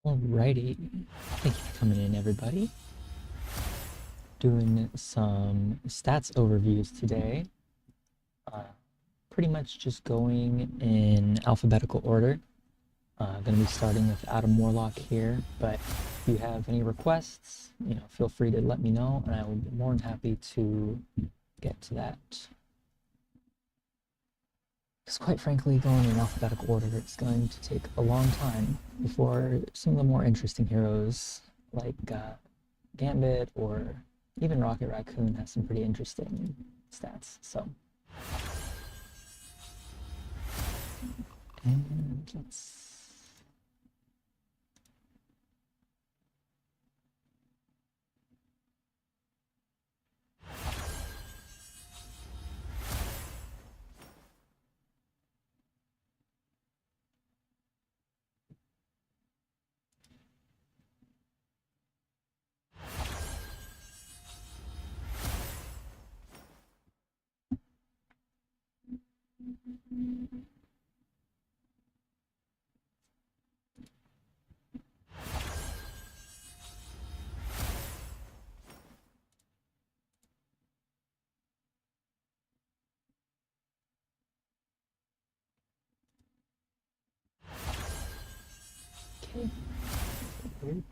Alrighty, thank you for coming in, everybody. Doing some stats overviews today. Pretty much just going in alphabetical order. Gonna be starting with Adam Warlock here, but if you have any requests, feel free to let me know, and I will be more than happy to get to that. Because quite frankly, going in alphabetical order, it's going to take a long time before some of the more interesting heroes like Gambit or even Rocket Raccoon has some pretty interesting stats. So, and let's. Okay.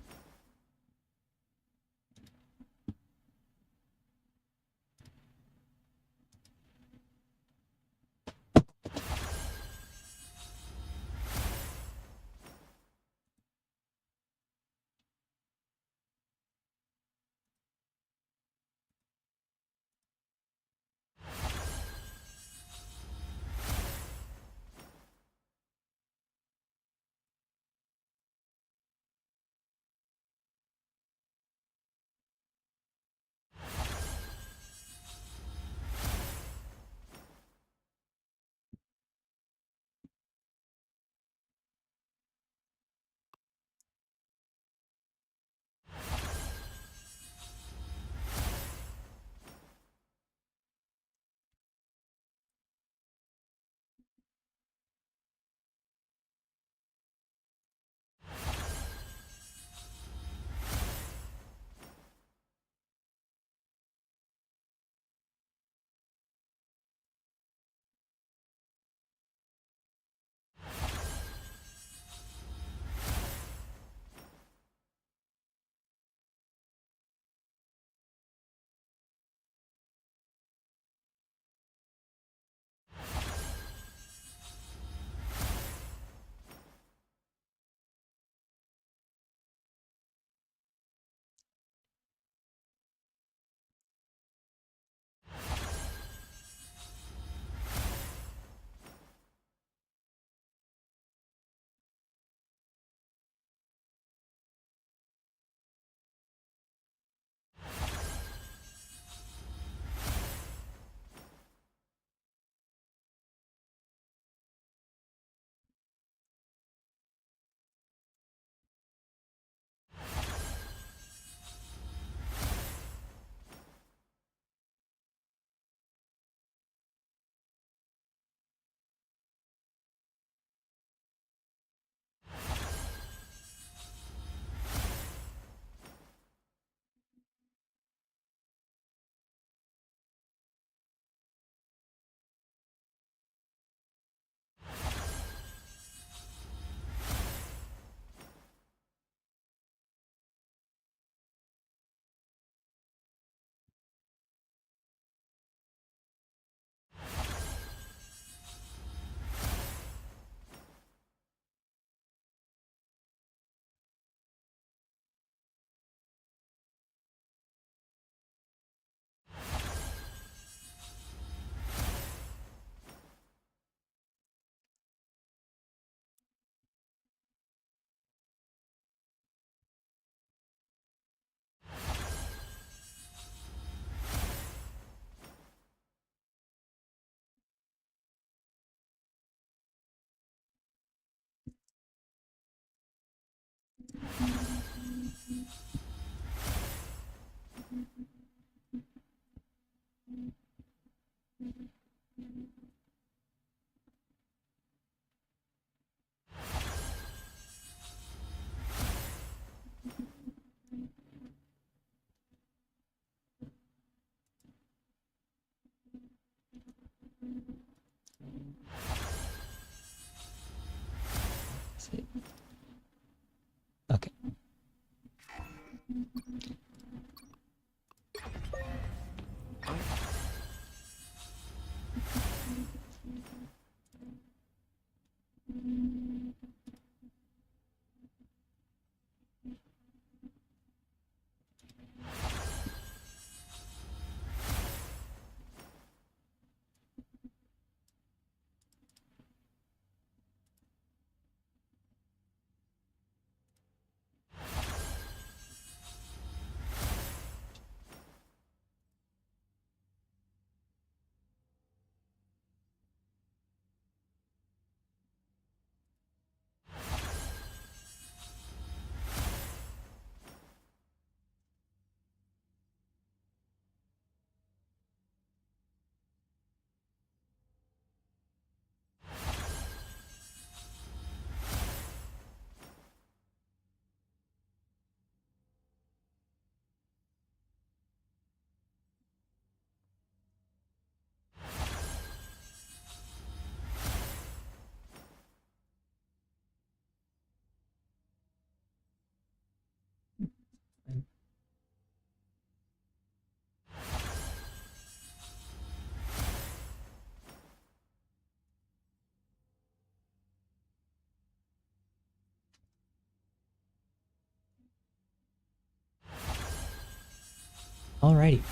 Alrighty,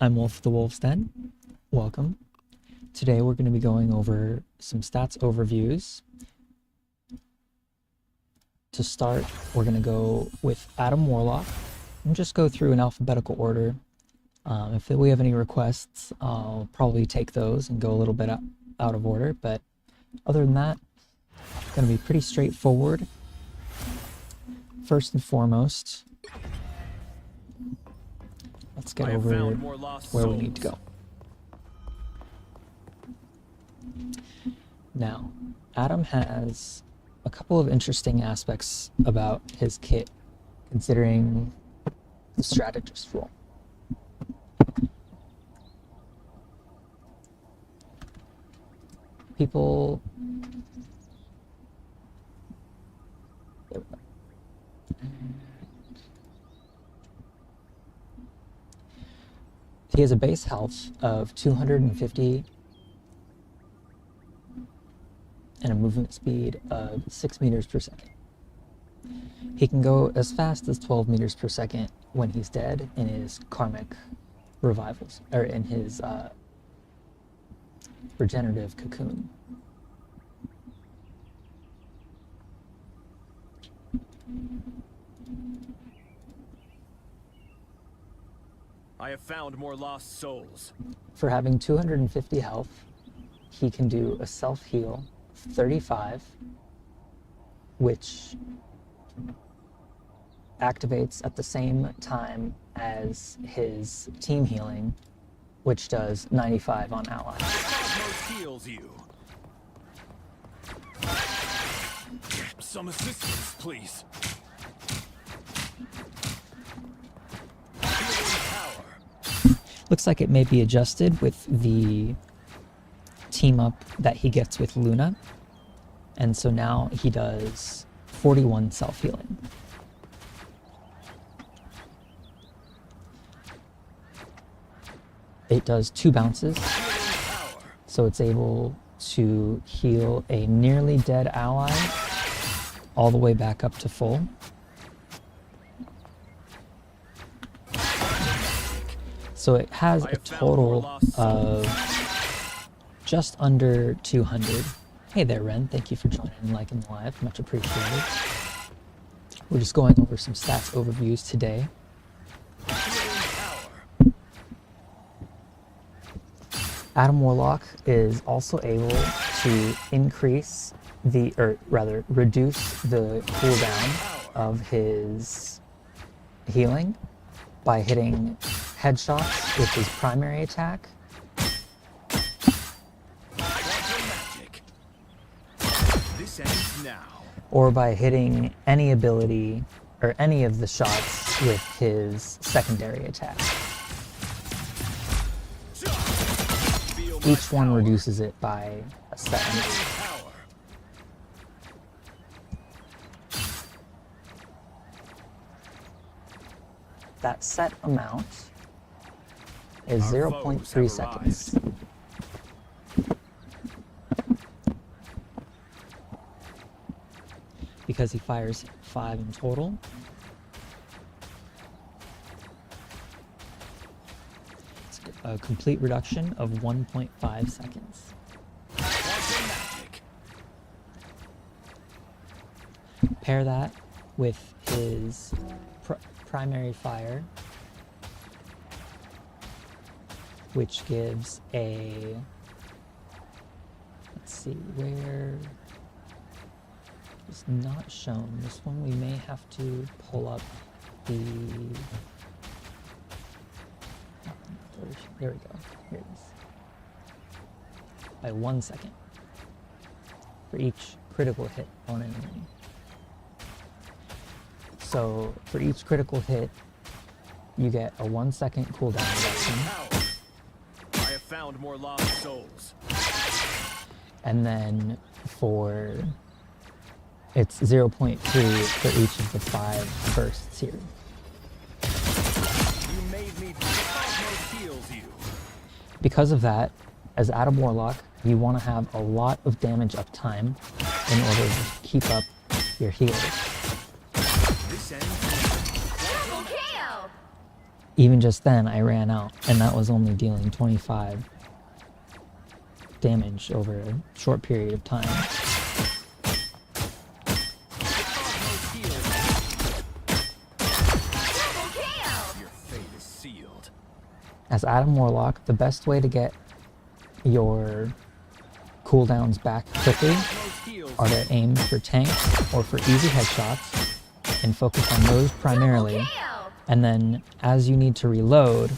I'm Wolf the Wolf's Den. Welcome. Today we're going to be going over some stats overviews. To start, we're going to go with Adam Warlock and just go through in alphabetical order. If we have any requests, I'll probably take those and go a little bit out of order, but other than that, it's going to be pretty straightforward. First and foremost, let's get over where we need to go. Now, Adam has a couple of interesting aspects about his kit, considering the strategist role. People... He has a base health of 250 and a movement speed of 6 meters per second. He can go as fast as 12 meters per second when he's dead in his karmic revivals, or in his regenerative cocoon. I have found more lost souls. For having 250 health, he can do a self-heal 35, which activates at the same time as his team healing, which does 95 on allies. Heals you. Some assistance, please. Looks like it may be adjusted with the team up that he gets with Luna. And so now he does 41 self-healing. It does 2 bounces, so it's able to heal a nearly dead ally all the way back up to full. So it has a total of just under 200. Hey there, Ren. Thank you for joining and liking the live. Much appreciated. We're just going over some stats overviews today. Adam Warlock is also able to increase the, or rather, reduce the cooldown of his healing by hitting headshots with his primary attack. This ends now. Or by hitting any ability or any of the shots with his secondary attack. Each one reduces it by a set amount. That set amount is 0.3 seconds. Because he fires 5 in total. It's a complete reduction of 1.5 seconds. Pair that with his primary fire, which gives a, let's see, where it's not shown. This one we may have to pull up the, there we go, here it is, by 1 second for each critical hit on an enemy. So for each critical hit, you get a 1 second cooldown reduction. I have found more lost souls. And then for, it's 0.3 for each of the 5 bursts here. You made me heals you. Because of that, as Adam Warlock, you want to have a lot of damage uptime in order to keep up your heals. even just then I ran out, and that was only dealing 25 damage over a short period of time. Your fate is sealed. As Adam Warlock, the best way to get your cooldowns back quickly are to aim for tanks or for easy headshots and focus on those primarily, and then as you need to reload,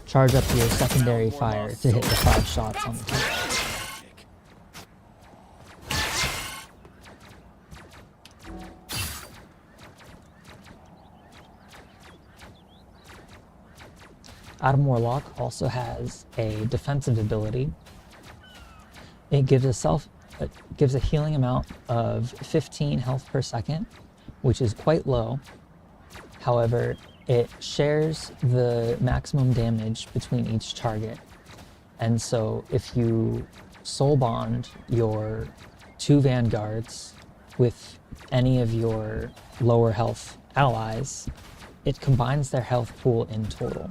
charge up your secondary fire to hit the 5 shots on the tank. Adam Warlock also has a defensive ability. It gives a healing amount of 15 health per second, which is quite low. However, it shares the maximum damage between each target. And so if you soul bond your 2 vanguards with any of your lower health allies, it combines their health pool in total.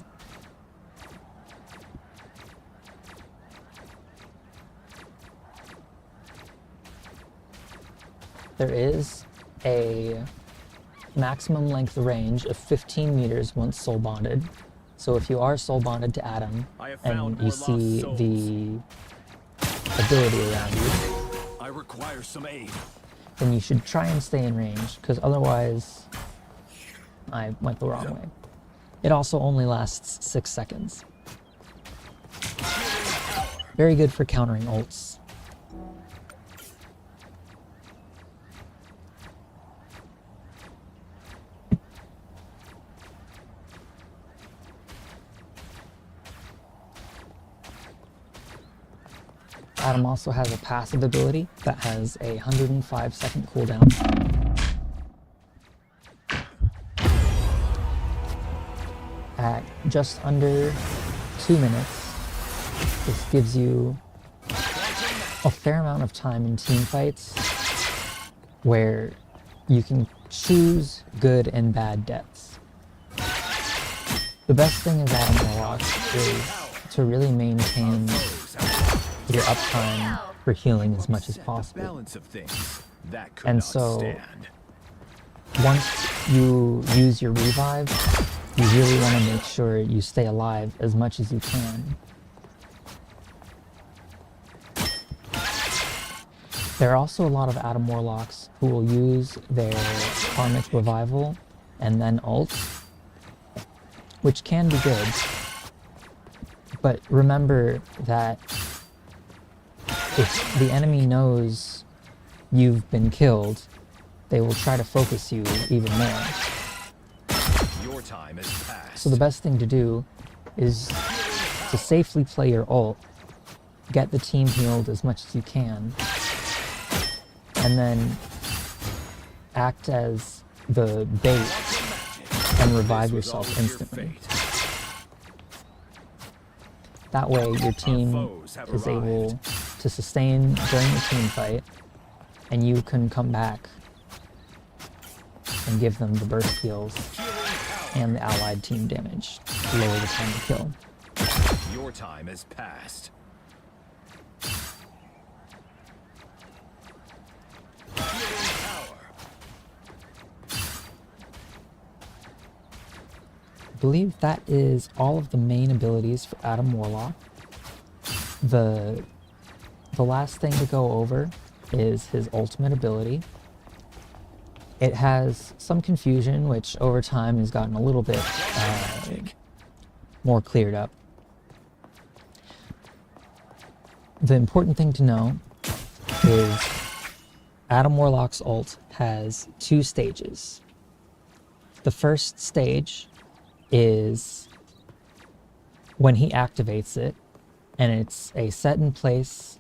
There is a maximum length range of 15 meters once soul bonded. So if you are soul bonded to Adam and you see the ability around you, I require some aid. then you should try and stay in range, because otherwise I went the wrong way. It also only lasts 6 seconds. Very good for countering ults. Adam also has a passive ability that has a 105-second cooldown. At just under 2 minutes, this gives you a fair amount of time in team fights where you can choose good and bad deaths. The best thing is Adam Warlock is to really maintain your uptime for healing as much as possible. And so, once you use your revive, you really want to make sure you stay alive as much as you can. There are also a lot of Adam Warlocks who will use their Karmic Revival and then ult, which can be good. But remember that if the enemy knows you've been killed, they will try to focus you even more. Your time is past. So the best thing to do is to safely play your ult, get the team healed as much as you can, and then act as the bait and revive yourself instantly. That way your team is able to sustain during the team fight, and you can come back and give them the burst heals and the allied team damage to lower the time to kill. Your time has passed. I believe that is all of the main abilities for Adam Warlock. The last thing to go over is his ultimate ability. It has some confusion, which over time has gotten a little bit more cleared up. The important thing to know is Adam Warlock's ult has 2 stages. The first stage is when he activates it, and it's a set in place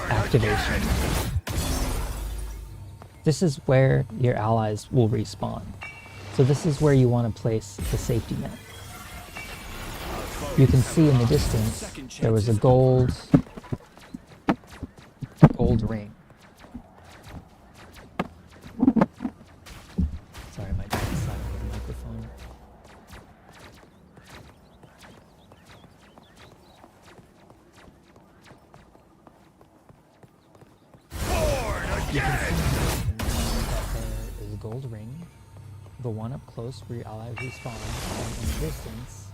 activation. This is where your allies will respawn. So this is where you want to place the safety net. You can see in the distance there was a gold ring. Sorry, my dad decided on the microphone. You can see in the one that there is a gold ring, the one up close where your allies respawn, and in the distance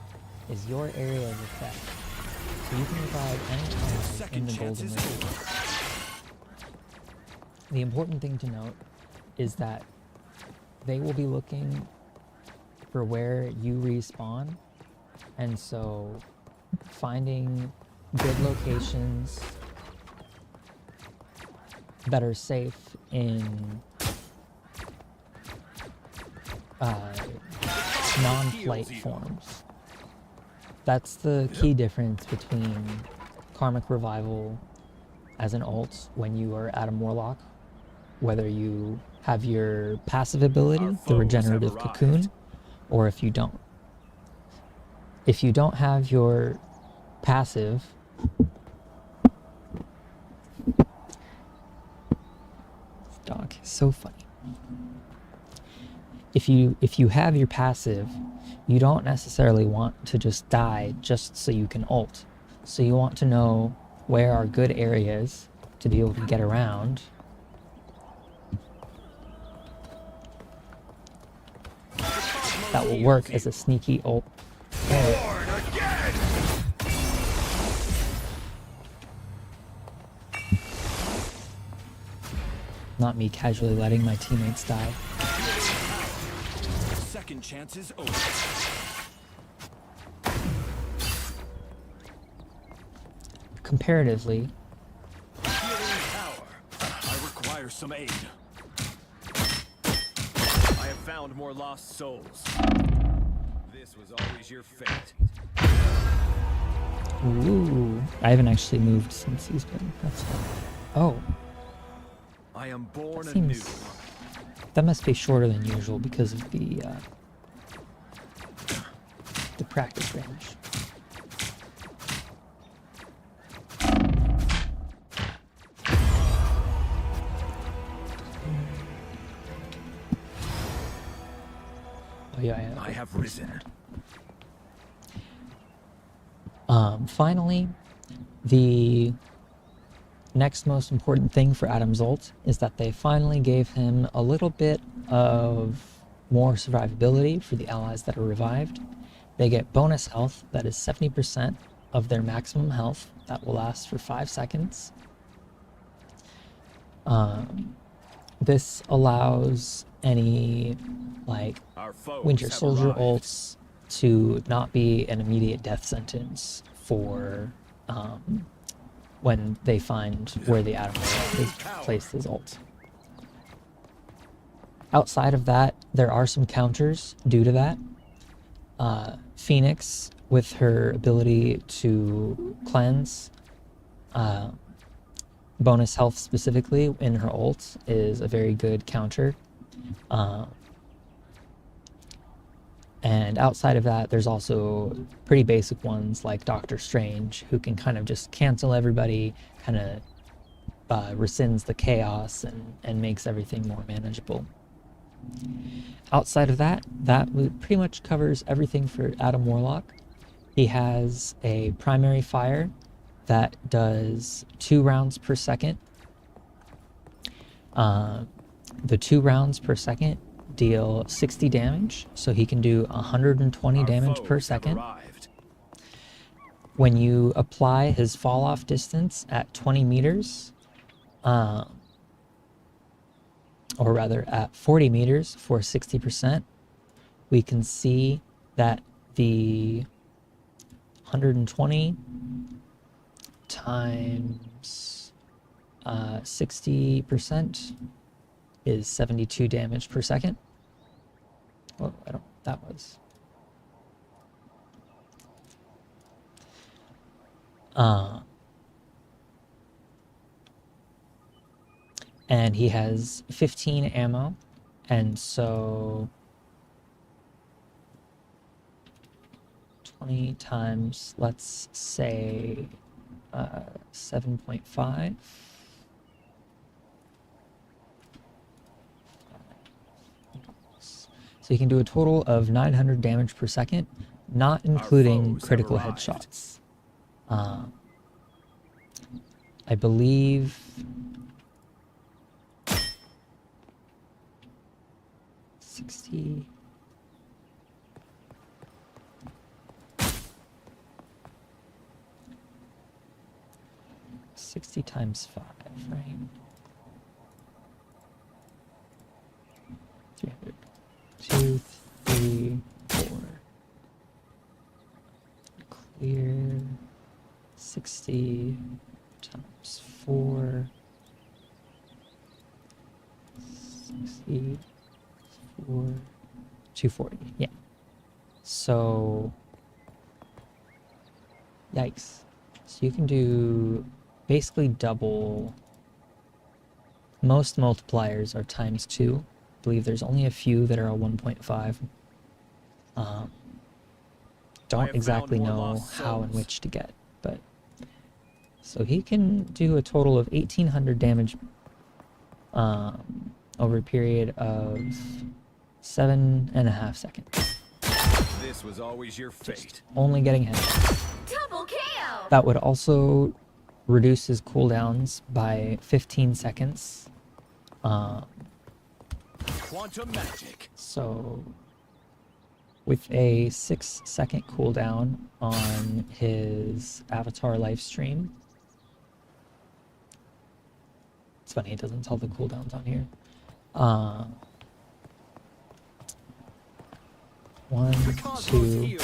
is your area of effect. So you can revive any allies in the golden ring. The important thing to note is that they will be looking for where you respawn, and so finding good locations that are safe in non-flight forms. That's the key difference between Karmic Revival as an ult when you are Adam Warlock, whether you have your passive ability, the Regenerative Cocoon, or if you don't. If you don't have your passive, this dog is so funny. If you have your passive, you don't necessarily want to just die just so you can ult. So you want to know where are good areas to be able to get around. That will work as a sneaky ult. Not me casually letting my teammates die. Second chance is over. Comparatively, I require some aid. I have found more lost souls. This was always your fate. ooh, I haven't actually moved since he's been. That's fine. Oh, I am born seems anew. that must be shorter than usual because of the practice range. Oh yeah, I have risen. Finally, the next most important thing for Adam's ult is that they finally gave him a little bit of more survivability for the allies that are revived. They get bonus health that is 70% of their maximum health that will last for 5 seconds. This allows any like Winter Soldier ults to not be an immediate death sentence for when they find where the Adam is placed his ult. Outside of that, there are some counters due to that. Phoenix, with her ability to cleanse, bonus health specifically in her ult, is a very good counter. And outside of that, there's also pretty basic ones like Doctor Strange, who can kind of just cancel everybody, kind of rescinds the chaos and makes everything more manageable. Outside of that, pretty much covers everything for Adam Warlock. He has a primary fire that does 2 rounds per second. The 2 rounds per second deal 60 damage, so he can do 120 damage per second. When you apply his fall off distance at 20 meters, or rather at 40 meters for 60%, we can see that the 120 times 60% is 72 damage per second. Oh, I don't know what that was. And he has 15 ammo, and so 20 times, let's say 7.5. So you can do a total of 900 damage per second, not including critical headshots. I believe 60. Times 5, right? 300. 2, 3, 4. Clear. 60 times 4. 60. 4. 240. Yeah. So, yikes. So you can do basically double. Most multipliers are times 2. I believe there's only a few that are a 1.5. Don't exactly know how and which to get, but so he can do a total of 1800 damage over a period of 7.5 seconds. This was always your fate. Just only getting hit. Double KO. That would also reduce his cooldowns by 15 seconds. Quantum magic. So with a 6-second cooldown on his avatar live stream. It's funny, it doesn't tell the cooldowns on here. 1, 2, 3,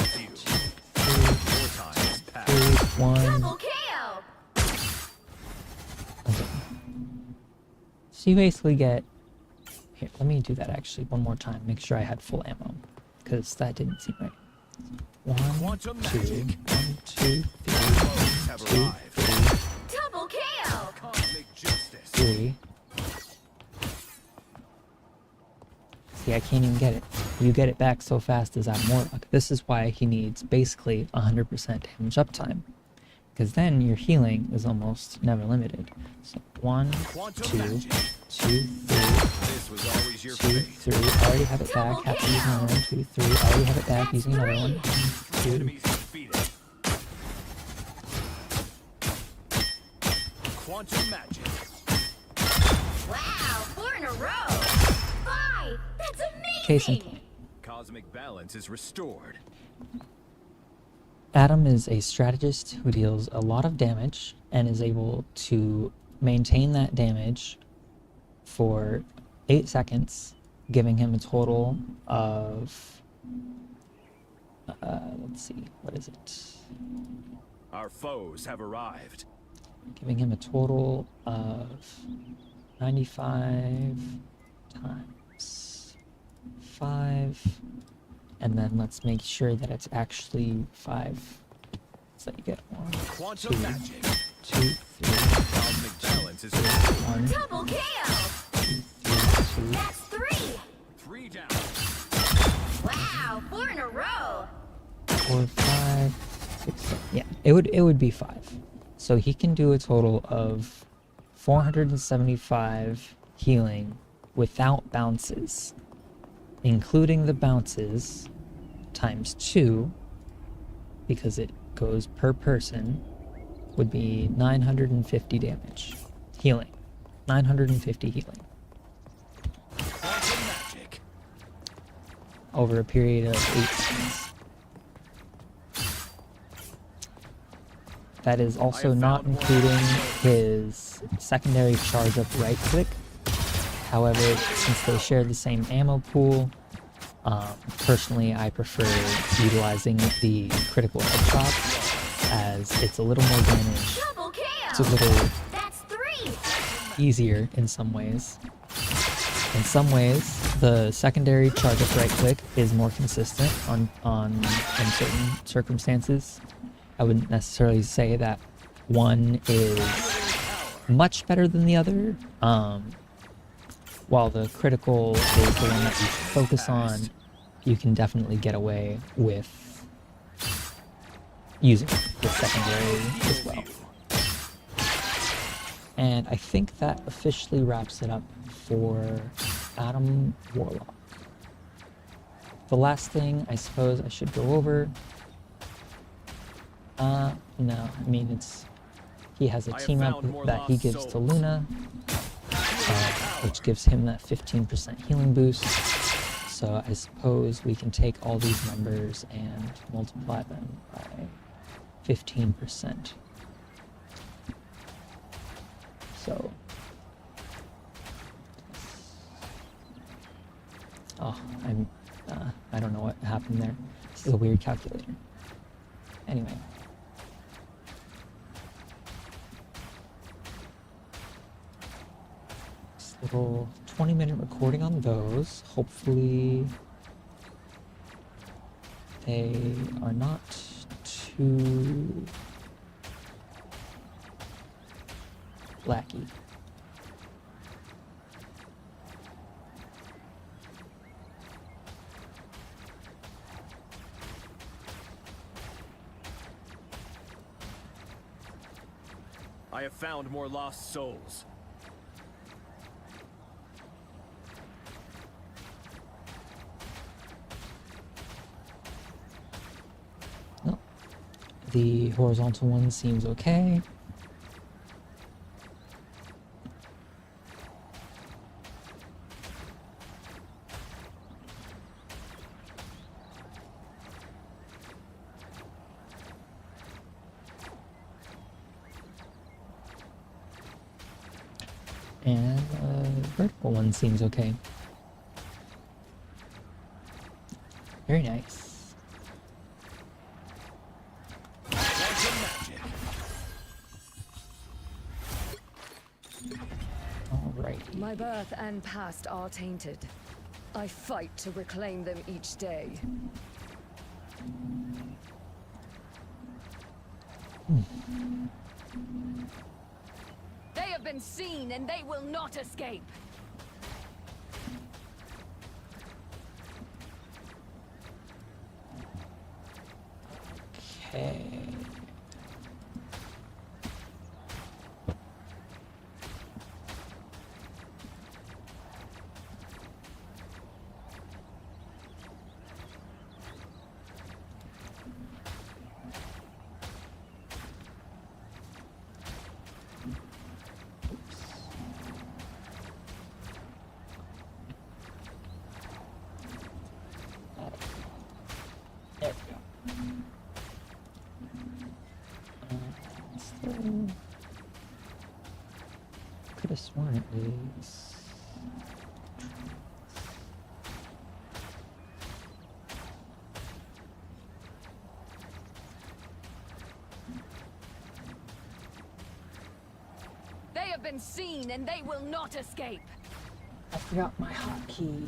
1. Double KO. Okay. So you basically get. Here, let me do that actually one more time. Make sure I had full ammo, because that didn't seem right. 1, 2, 1, 2, 3, 2, 3, Double KO. Cosmic justice. 3. See, I can't even get it. You get it back so fast as Adam Warlock. This is why he needs basically 100% damage uptime, because then your healing is almost never limited. So 1, 2, 2, 3, This was always your 2, fate. 3. I already have it back. Have to use another one. 2, 3. I already have it back. Using another one. 1, 2. Enemies defeated. Quantum magic. Wow, 4 in a row. 5. That's amazing. Case in point. Cosmic balance is restored. Adam is a strategist who deals a lot of damage and is able to maintain that damage for 8 seconds, giving him a total of, let's see, what is it? Our foes have arrived. Giving him a total of 95 times 5. And then let's make sure that it's actually 5. So you get 1, Quantum 2, magic. 2, 3, Cosmic balance is restored. 1, 2, Double KO. 3, That's 3. 3 down. Wow, 4 in a row. 4, 5, 6, 7. Yeah, it would be 5. So he can do a total of 475 healing without bounces, including the bounces times 2, because it goes per person, would be 950 damage. Healing. 950 healing. Quantum magic. Over a period of 8 seconds. That is also not including his secondary charge up right click. However, since they share the same ammo pool, personally I prefer utilizing the critical headshot, as it's a little more damage. Double KO. It's a little That's 3. easier in some ways. In some ways, the secondary charge up right click is more consistent in certain circumstances. I wouldn't necessarily say that one is much better than the other. While the critical is the one that you should focus on, you can definitely get away with using the secondary as well. And I think that officially wraps it up for Adam Warlock. The last thing I suppose I should go over. No, I mean he has a team up that he gives to Luna, which gives him that 15% healing boost. So I suppose we can take all these numbers and multiply them by 15%. So, oh, I don't know what happened there. This is a weird calculator. Anyway. This little 20-minute recording on those. Hopefully they are not too lacky. I have found more lost souls. No. The horizontal one seems okay. And vertical one seems okay. Very nice. Alrighty. My birth and past are tainted. I fight to reclaim them each day. They have been seen and they will not escape. Okay. There we go. Could have sworn it was. They have been seen and they will not escape. I forgot my hotkey.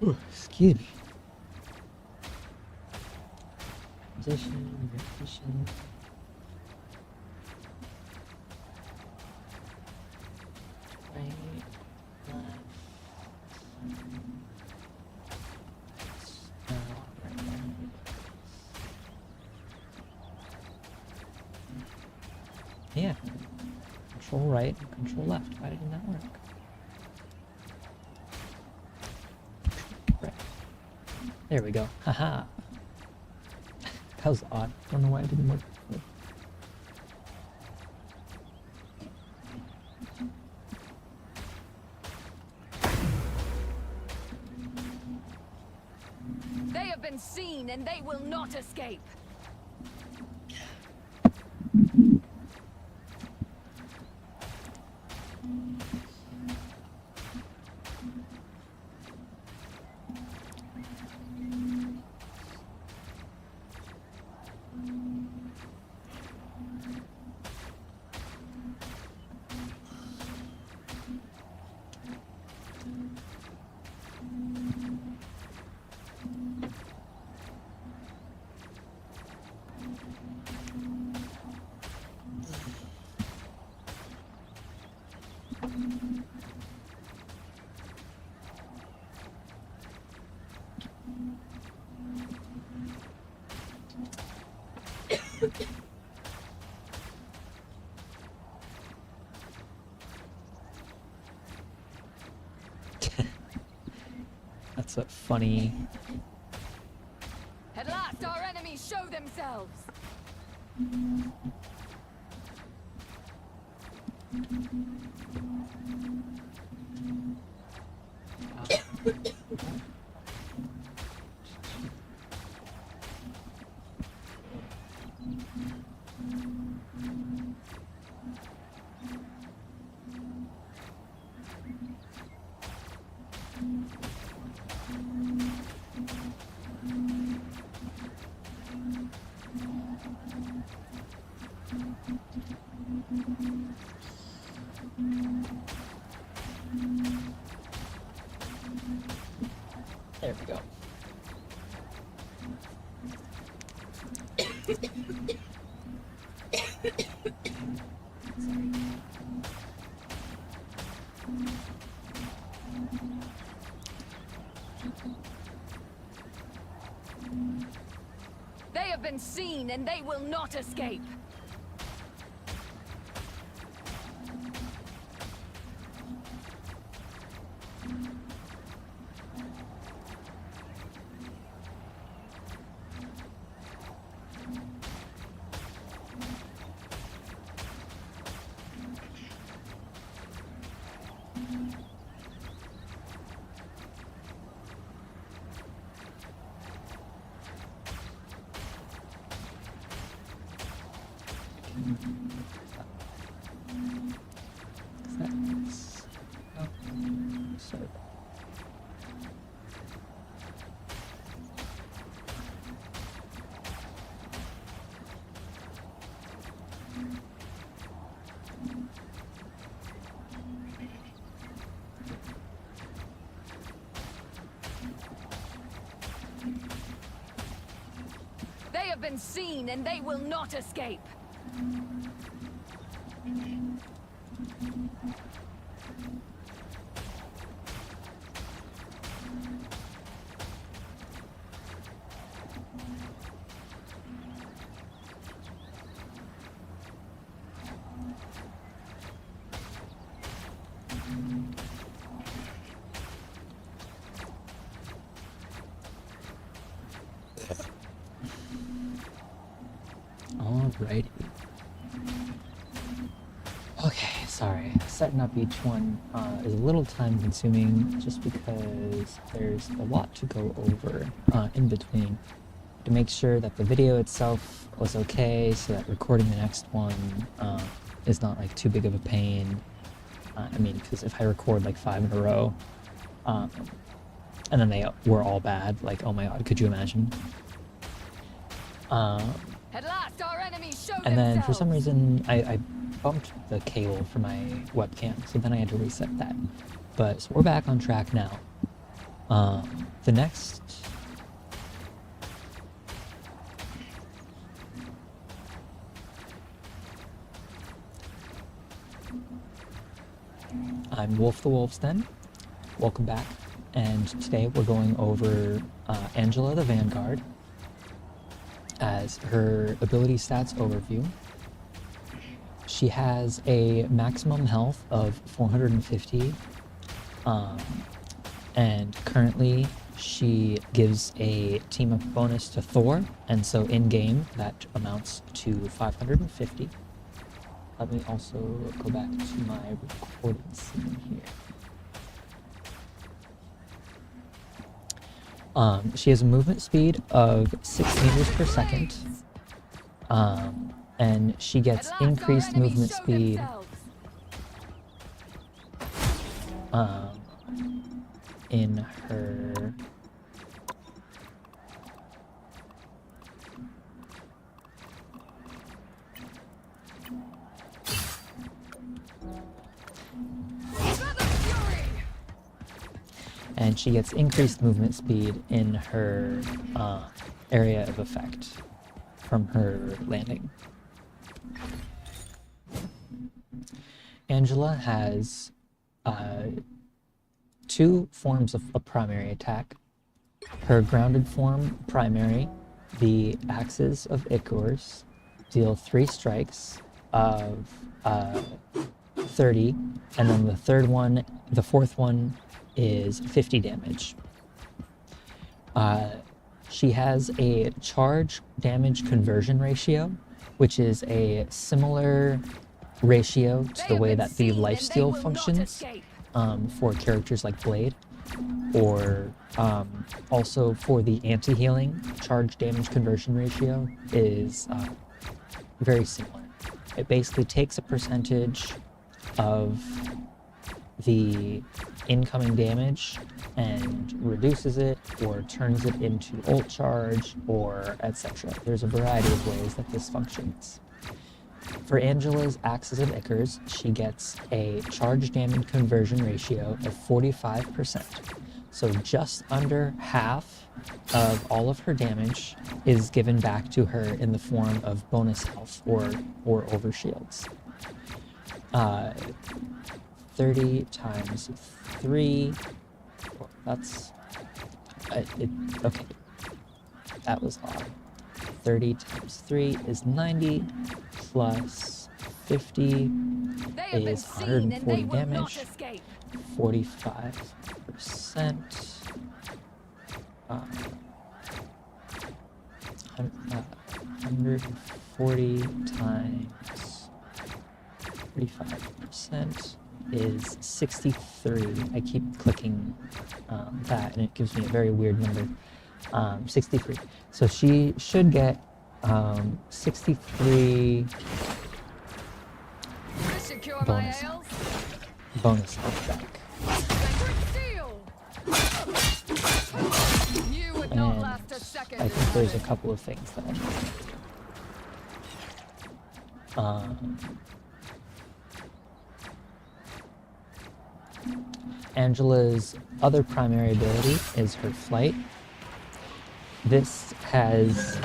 Ooh, excuse me. Position, rotation. Right, left. Right. Yeah. Control right, control left. Why didn't that work? Right. There we go. Haha. That was odd. I don't know why it didn't work. They have been seen and they will not escape. That's a funny. At last our enemies show themselves. There we go. They have been seen and they will not escape. That's... Oh, sorry. They have been seen and they will not escape. Alrighty. Okay, sorry. Setting up each one is a little time consuming just because there's a lot to go over in between to make sure that the video itself was okay so that recording the next one is not like too big of a pain. I mean, because if I record like 5 in a row and then they were all bad, like, oh my god, could you imagine? At last our enemies show And then for some themselves. reason, I bumped the cable for my webcam, so then I had to reset that. But, so we're back on track now. The next... I'm Wolf the Wolf's Den. Welcome back. And today we're going over Angela the Vanguard as her ability stats overview. She has a maximum health of 450, and currently she gives a team up bonus to Thor, and so in game that amounts to 550. Let me also go back to my recording scene here. She has a movement speed of 6 meters per second, and she gets At last, our increased enemies movement show speed themselves. in her and she gets increased movement speed in her area of effect from her landing. Angela has 2 forms of a primary attack. Her grounded form primary, the Axes of Ichors, deal 3 strikes of 30, and then the fourth one is 50 damage. She has a charge damage conversion ratio, which is a similar ratio to They the have way been that the seen, and they lifesteal will not functions escape. for characters like Blade, or also for the anti-healing charge damage conversion ratio is very similar. It basically takes a percentage of the incoming damage and reduces it or turns it into ult charge or etc. There's a variety of ways that this functions. For Angela's Axes and Ichors, she gets a charge damage conversion ratio of 45%. So just under half of all of her damage is given back to her in the form of bonus health or overshields. 30 times 3, well, that's, okay, that was odd. 30 times 3 is 90, plus 50 They have been is seen, and they 140 will not damage, escape. 45%, 140 times 45% is 63. I keep clicking that and it gives me a very weird number. 63. So she should get 63 Secure my bonus ails. health back. Sacred seal. You would not And last a second. I think there's a couple of things that I need. Angela's other primary ability is her flight. This has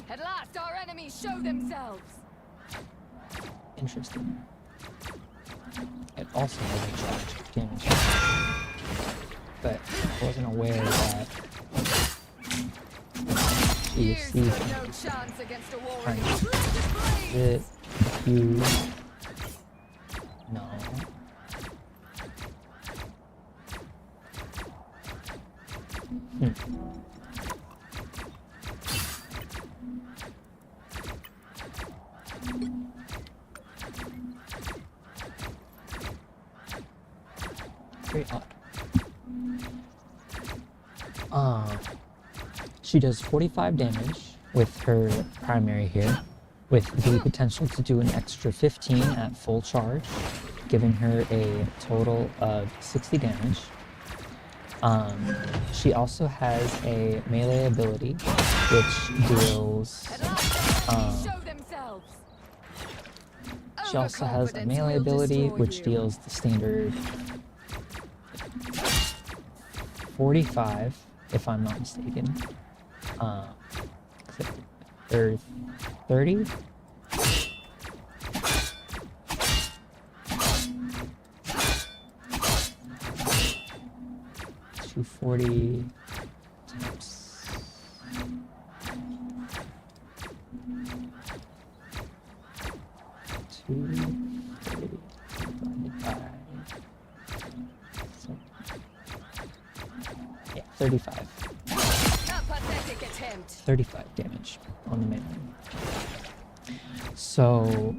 At last, our enemies show themselves. interesting. It also has a charge damage, but I wasn't aware that she You received stood no chance against a warrior. Fine. Blaze. it. You no. Very odd. She does 45 damage with her primary here, with the potential to do an extra 15 at full charge, giving her a total of 60 damage. She also has a melee ability, which deals. At last, our enemies show themselves. She also has a Overconfidence melee will ability, destroy which you. deals the standard 45, if I'm not mistaken. Or 30? 240 times 230 divided by 35. A pathetic attempt. 35 damage on the melee. So,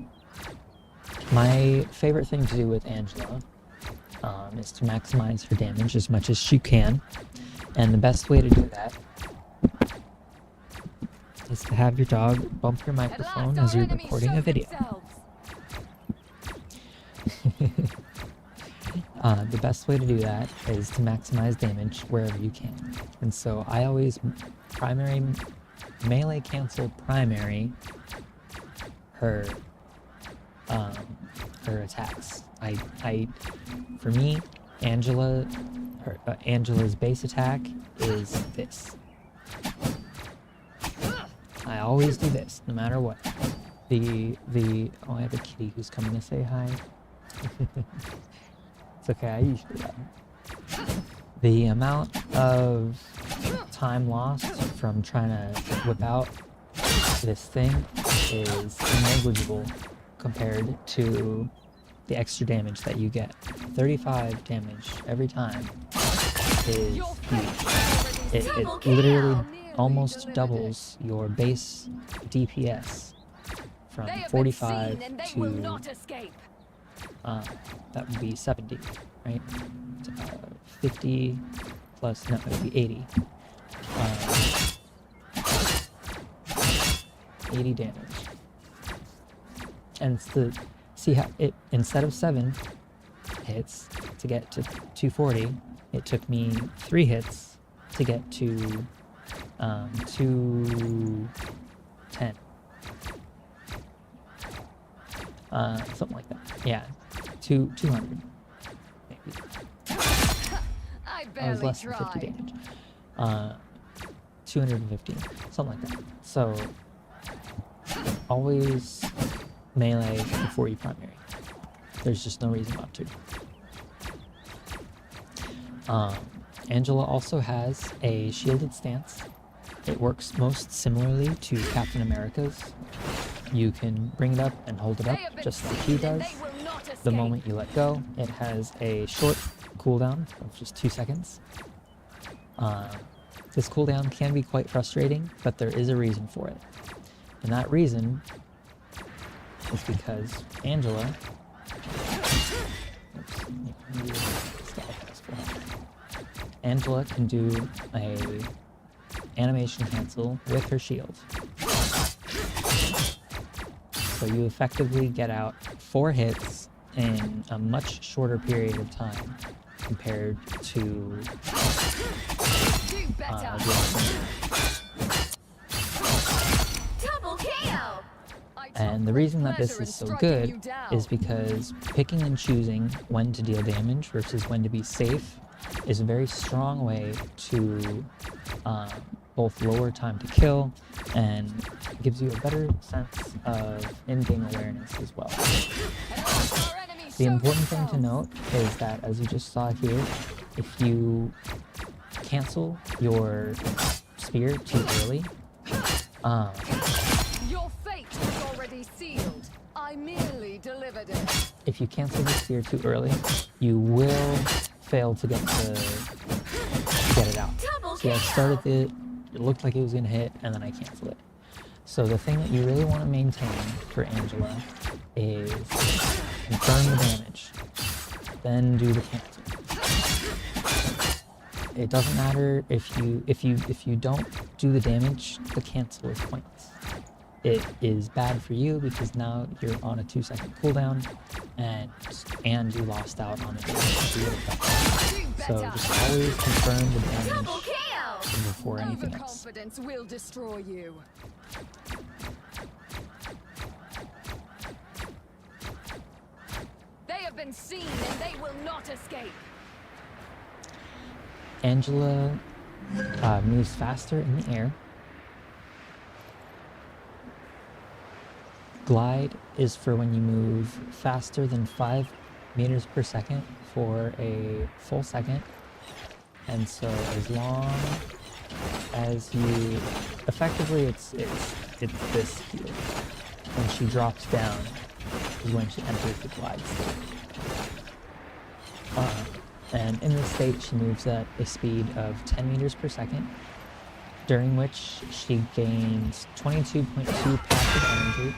my favorite thing to do with Angela is to maximize her damage as much as she can. And the best way to do that is to have your dog bump your At microphone last, as our you're enemies recording show a video. themselves. The best way to do that is to maximize damage wherever you can. And so I always melee cancel primary her attacks. For me, Angela's base attack is this. I always do this, no matter what. Oh, I have a kitty who's coming to say hi. It's okay, I usually do that. The amount of time lost from trying to whip out this thing is negligible compared to the extra damage that you get. 35 damage every time is Your huge. fate is already It sealed. literally almost delivered doubles your base DPS from They have been 45 seen and they will to not escape. that would be 70, right? 50 plus, no, it would be 80. 80 damage. And it's the, see how it, instead of 7 hits to get to 240, it took me 3 hits to get to 210. Something like that. Yeah, 200. Maybe. I I was barely less than 50 tried. damage. 215, something like that. So, always melee before you primary. There's just no reason not to. Angela also has a shielded stance. It works most similarly to Captain America's. You can bring it up and hold it They up have been just like seen he and does. they will not The escape. moment you let go, it has a short cooldown of just 2 seconds. This cooldown can be quite frustrating, but there is a reason for it. And that reason is because Angela... Oops, maybe stop this for her. Angela can do a animation cancel with her shield. So you effectively get out 4 hits in a much shorter period of time compared to Do better. the alternative. Double KO. I took And the great reason that this pleasure is in so striking good you down. is because picking and choosing when to deal damage versus when to be safe is a very strong way to both lower time to kill and gives you a better sense of in-game awareness as well. Our enemies The show important thing to themselves. note is that, as you just saw here, if you cancel your spear too early, Your fate is already sealed. I merely delivered it. if you cancel the spear too early, you will fail to get it out. Double See, I KO. started it looked like it was gonna hit, and then I canceled it. So the thing that you really want to maintain for Angela is confirm the damage, then do the cancel. It doesn't matter if you don't do the damage, the cancel is pointless. It is bad for you because now you're on a 2-second cooldown, and you lost out on a damage to your effect. Do So better. just always confirm the Double damage KO. before anything else. Overconfidence will destroy you. They have been seen and they will not escape. Angela moves faster in the air. Glide is for when you move faster than 5 meters per second for a full second. And so as long as you, effectively it's this here. When she drops down is when she enters the glide state. And in this state, she moves at a speed of 10 meters per second, during which she gains 22.2 passive energy.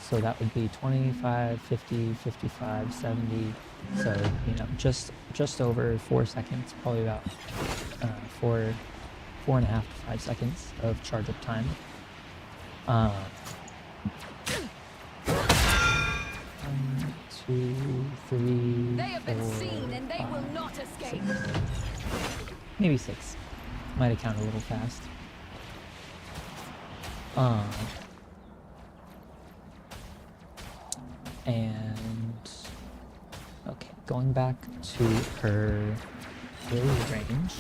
So that would be 25, 50, 55, 70. So, you know, just over 4 seconds, probably about 4.5 to 5 seconds of charge up time. 1, 2, 3, They have been 4, seen and they will 5, not escape. maybe 6. Might have counted a little fast. And okay, going back to her melee range,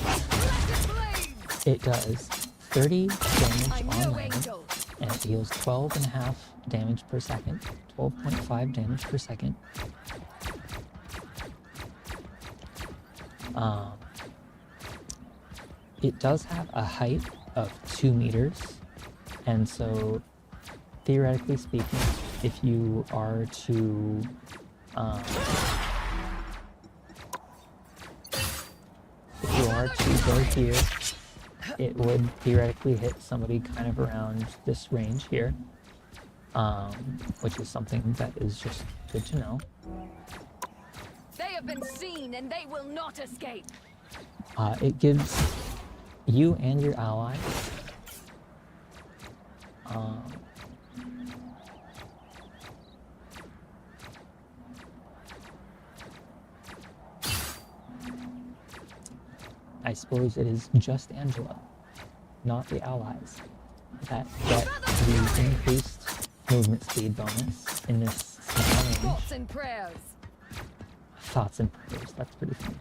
it does 30 damage I'm on no land, angel. and it deals 12.5 damage per second, 12.5 damage per second. It does have a height of 2 meters, and so theoretically speaking, if you are to go here it would theoretically hit somebody kind of around this range here, which is something that is just good to know. They have been seen and they will not escape. It gives you and your allies I suppose it is just Angela, not the allies, that get the increased movement speed bonus in this small range. Thoughts and prayers. Thoughts and prayers, that's pretty funny.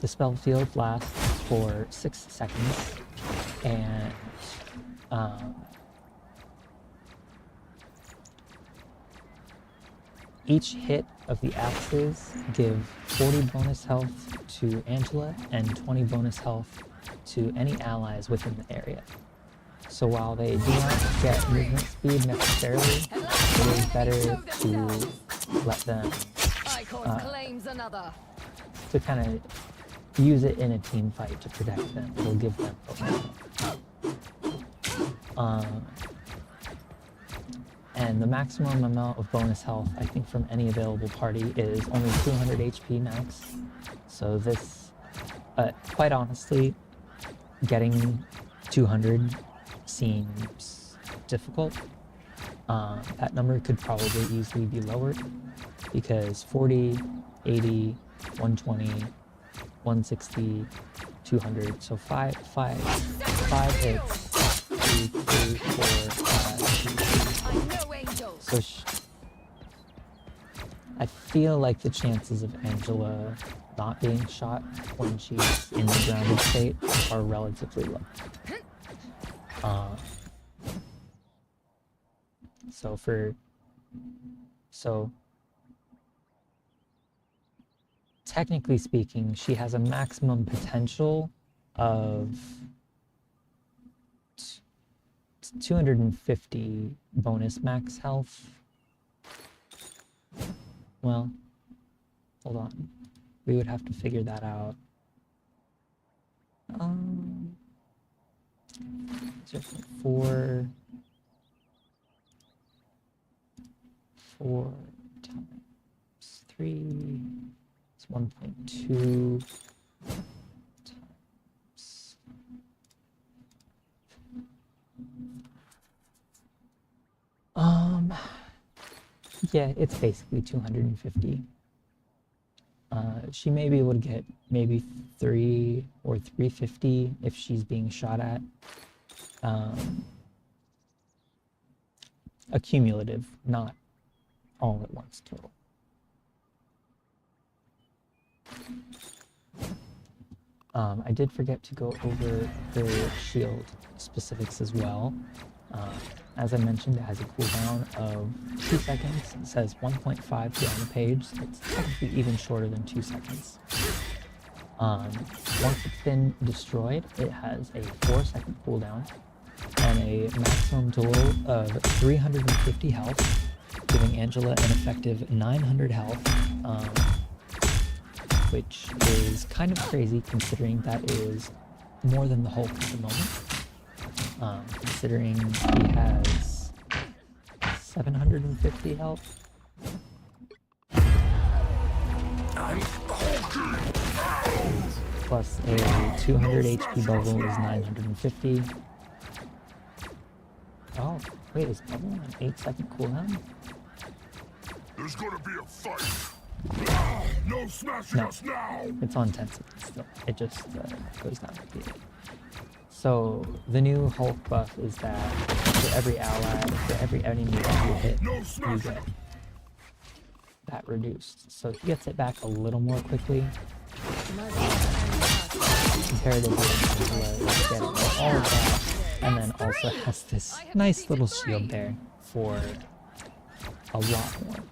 The spell field lasts for 6 seconds, and each hit of the axes give 40 bonus health to Angela and 20 bonus health to any allies within the area. So while they do not get movement speed necessarily, it is better to let them Claims another. to kind of use it in a team fight to protect them. It'll give them and the maximum amount of bonus health, I think, from any available party is only 200 HP max. So this, quite honestly, getting 200 seems difficult. That number could probably easily be lowered because 40, 80, 120, 160, 200, so five hits, 2, 3, 4, 5, 6. So I feel like the chances of Angela not being shot when she's in the grounded state are relatively low. So technically speaking, she has a maximum potential of 250 bonus max health. Well, hold on. We would have to figure that out. So 4 times 3 is 1.2 times. Yeah, it's basically 250. She may be able to get maybe 3 or 350 if she's being shot at. Accumulative, not all at once total. I did forget to go over her shield specifics as well. As I mentioned, it has a cooldown of 2 seconds. It says 1.5 here on the page, so it's technically even shorter than 2 seconds. Once it's been destroyed, it has a 4-second cooldown and a maximum total of 350 health, giving Angela an effective 900 health, which is kind of crazy considering that is more than the Hulk at the moment. Considering he has 750 health. Plus a 200 HP bubble is 950. Oh, wait, is bubble an 8-second cooldown? There's gonna be a fight. No smashing us now. It's on 10 seconds still. It just goes down to the 8. So the new Hulk buff is that for every ally, for every enemy that you hit, you get that reduced. So he gets it back a little more quickly. Comparatively, is getting all of that, and then also has this nice little shield there for a lot more.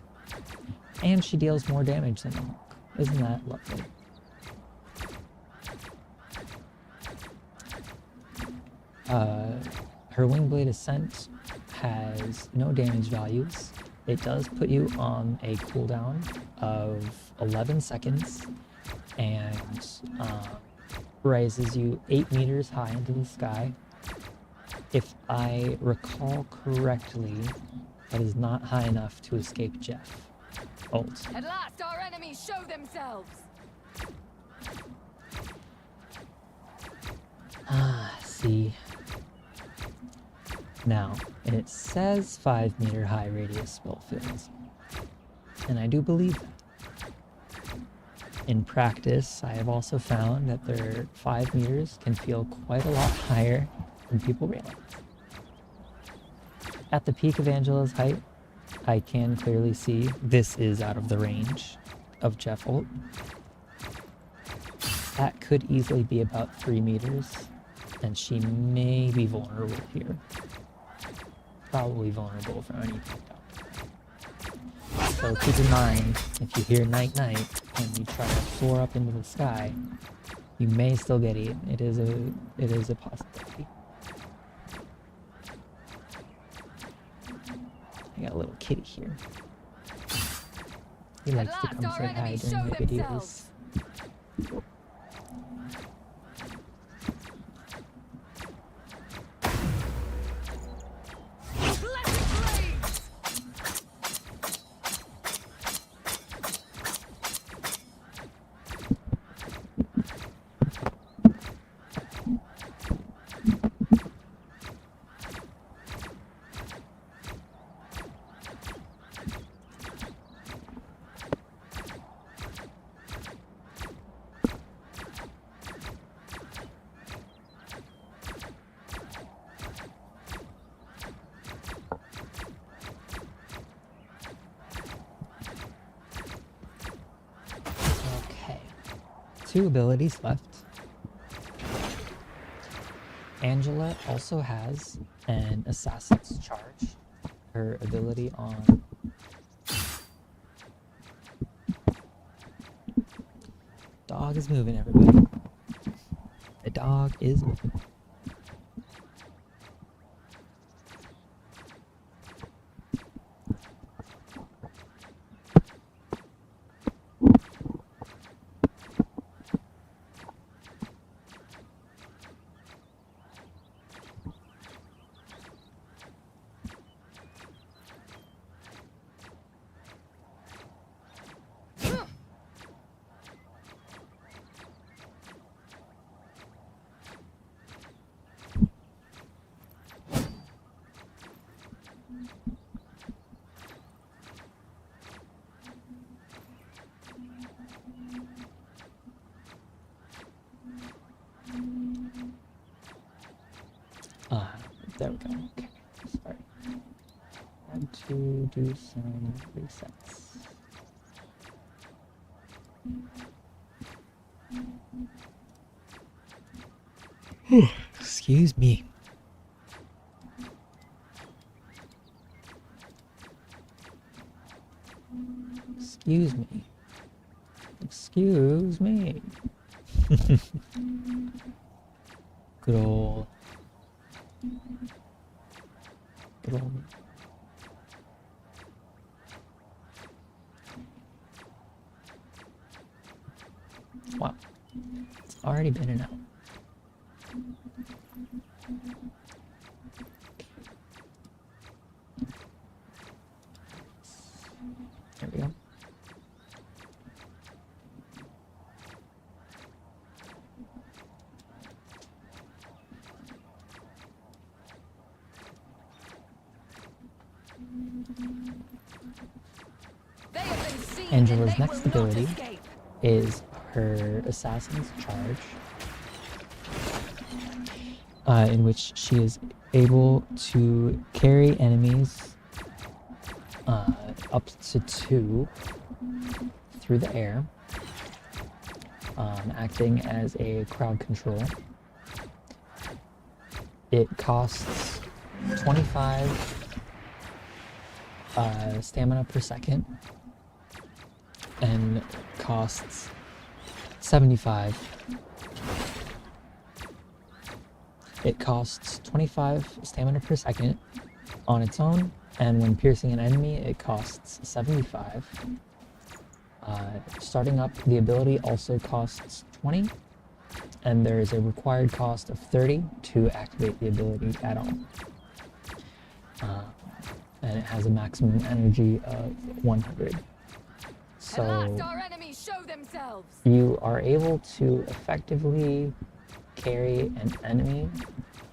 And she deals more damage than the Hulk. Isn't that lovely? Her Wingblade Ascent has no damage values. It does put you on a cooldown of 11 seconds and raises you 8 meters high into the sky. If I recall correctly, that is not high enough to escape Jeff. Ult. At last our enemies show themselves! See. Now, it says 5 meter high radius spell fields, and I do believe that. In practice, I have also found that their 5 meters can feel quite a lot higher than people realize. At the peak of Angela's height, I can clearly see this is out of the range of Jeff ult. That could easily be about 3 meters, and she may be vulnerable here. Probably vulnerable from any picked up. So keep in mind, if you hear night night and you try to soar up into the sky, you may still get eaten. It is a possibility. I got a little kitty here. He likes to come say hi during the videos. Okay, 2 abilities left. Angela also has an Assassin's Charge. Her ability on dog is moving, everybody. The dog is moving. There we go. Okay, sorry. Had to do some resets. Excuse me. Excuse me. Excuse me. Good old. Good old. Wow. It's already been an hour. There we go. Angela's next ability is her Assassin's Charge, in which she is able to carry enemies up to 2 through the air, acting as a crowd control. It costs 25 stamina per second and costs 75. It costs 25 stamina per second on its own, and when piercing an enemy it costs 75. Starting up, the ability also costs 20, and there is a required cost of 30 to activate the ability at all. And it has a maximum energy of 100. So At last our enemies show themselves. you are able to effectively carry an enemy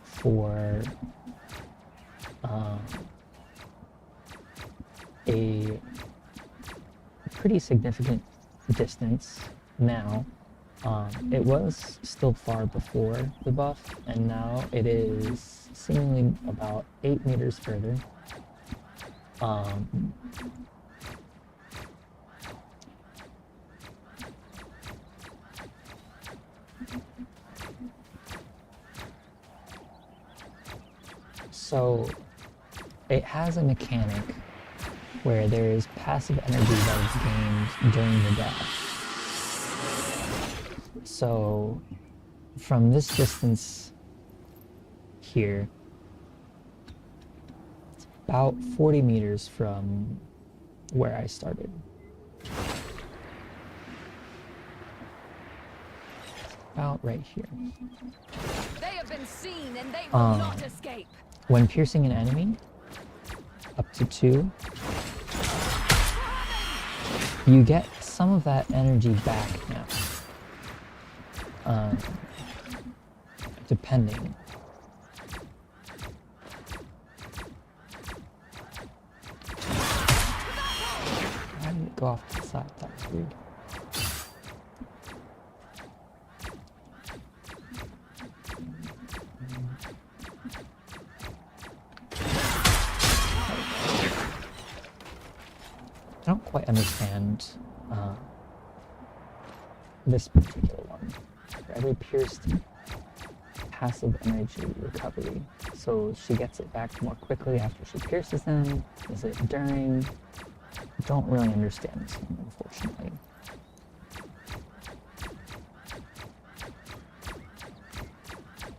for a pretty significant distance now. It was still far before the buff, and now it is seemingly about 8 meters further. So it has a mechanic where there is passive energy that is gained during the dash. So from this distance here, it's about 40 meters from where I started. About right here. They have been seen and they will not escape. When piercing an enemy, up to 2, you get some of that energy back now. Depending. Why did it go off to the side? That was weird. I don't quite understand this particular one. For every pierced, passive energy recovery. So she gets it back more quickly after she pierces them. Is it during? I don't really understand this one, unfortunately.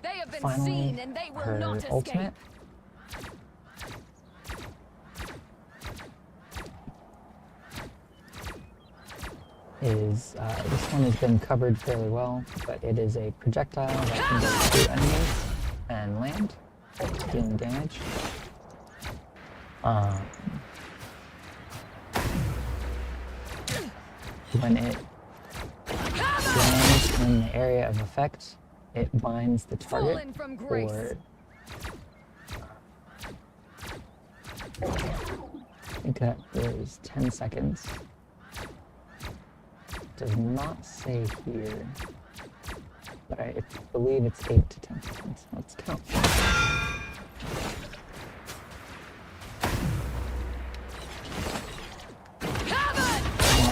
They have been Finally, seen and they will her not escape. ultimate is, this one has been covered fairly well, but it is a projectile that can go through enemies and land, dealing damage. When it lands in the area of effect, it binds the target Fallen from grace. for, I think that was 10 seconds. Does not say here, but I believe it's 8 to 10 seconds. Let's count.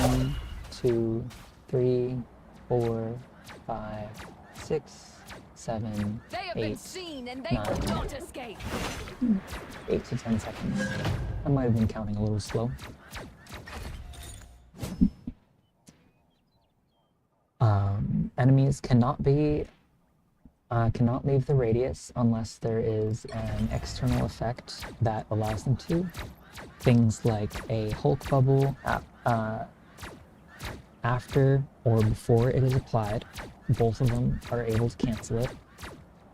1, 2, 3, 4, 5, 6, 7, They have been 8, seen and they 9. will not escape. 8 to 10 seconds. I might have been counting a little slow. Enemies cannot leave the radius unless there is an external effect that allows them to. Things like a Hulk bubble after or before it is applied. Both of them are able to cancel it,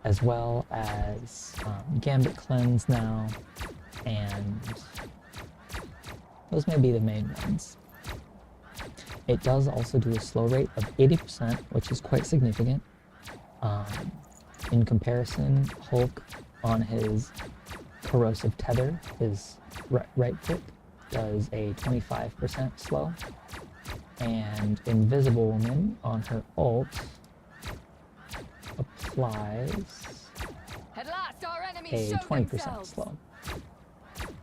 as well as Gambit Cleanse now, and those may be the main ones. It does also do a slow rate of 80%, which is quite significant. In comparison, Hulk on his corrosive tether, his right click, does a 25% slow. And Invisible Woman on her ult applies At last our enemies a show 20% themselves. slow.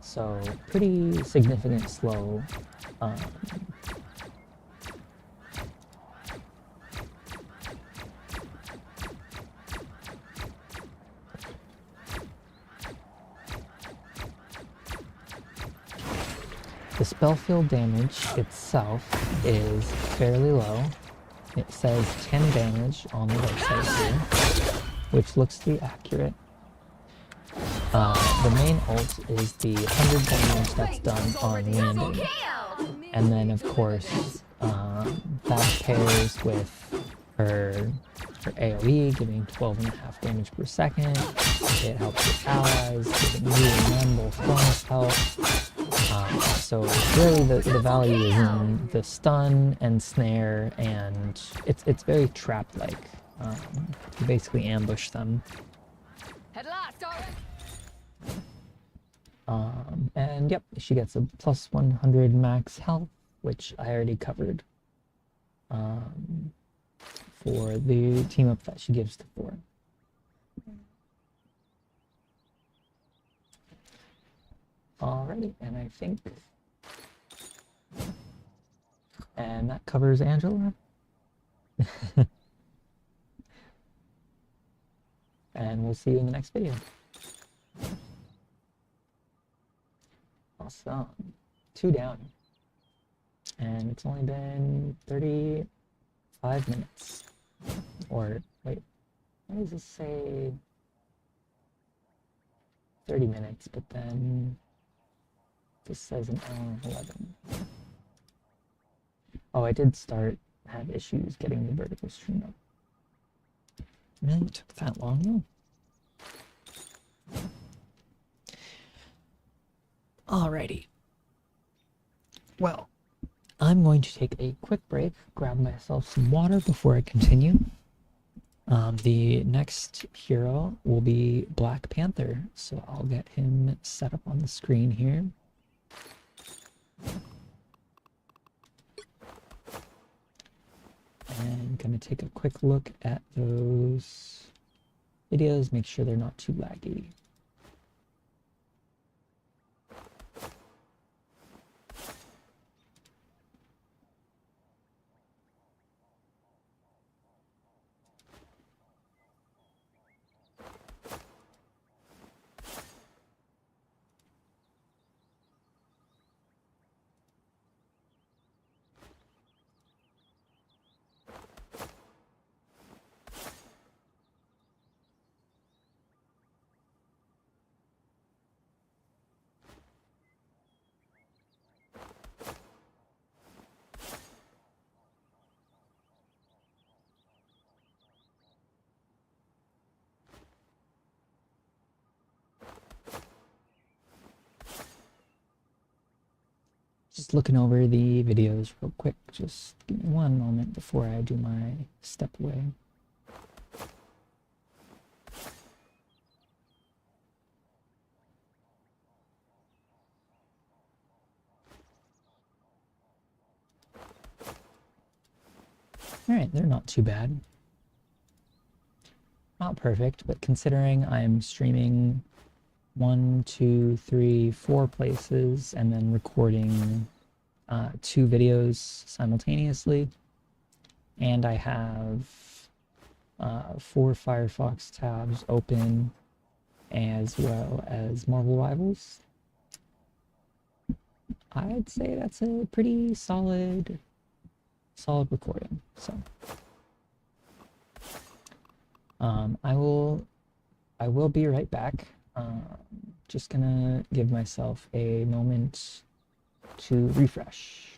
So pretty significant slow. The spell field damage itself is fairly low. It says 10 damage on the website here, which looks to be accurate. The main ult is the 100 damage that's done on landing. Kill! And then, of course, that pairs with her AoE, giving 12.5 damage per second. It helps with allies, giving you and them both bonus health. So really the value is in the stun and snare, and it's very trap-like. You basically ambush them. At last, darling. And yep, she gets a plus 100 max health, which I already covered for the team up that she gives to 4. Alrighty, and I think, and that covers Angela. And we'll see you in the next video. Awesome. 2 down. And it's only been 35 minutes. Or, wait, what does this say? 30 minutes, but then this says an hour and 11. Oh, I did have issues getting the vertical stream up. Really? It took that long though? Alrighty. Well, I'm going to take a quick break, grab myself some water before I continue. The next hero will be Black Panther, so I'll get him set up on the screen here. And gonna take a quick look at those videos, make sure they're not too laggy. Just looking over the videos real quick, just give me one moment before I do my step away. Alright, they're not too bad. Not perfect, but considering I'm streaming 1, 2, 3, 4 places and then recording 2 videos simultaneously, and I have 4 Firefox tabs open as well as Marvel Rivals, I'd say that's a pretty solid recording. So I will be right back. Just gonna give myself a moment to refresh.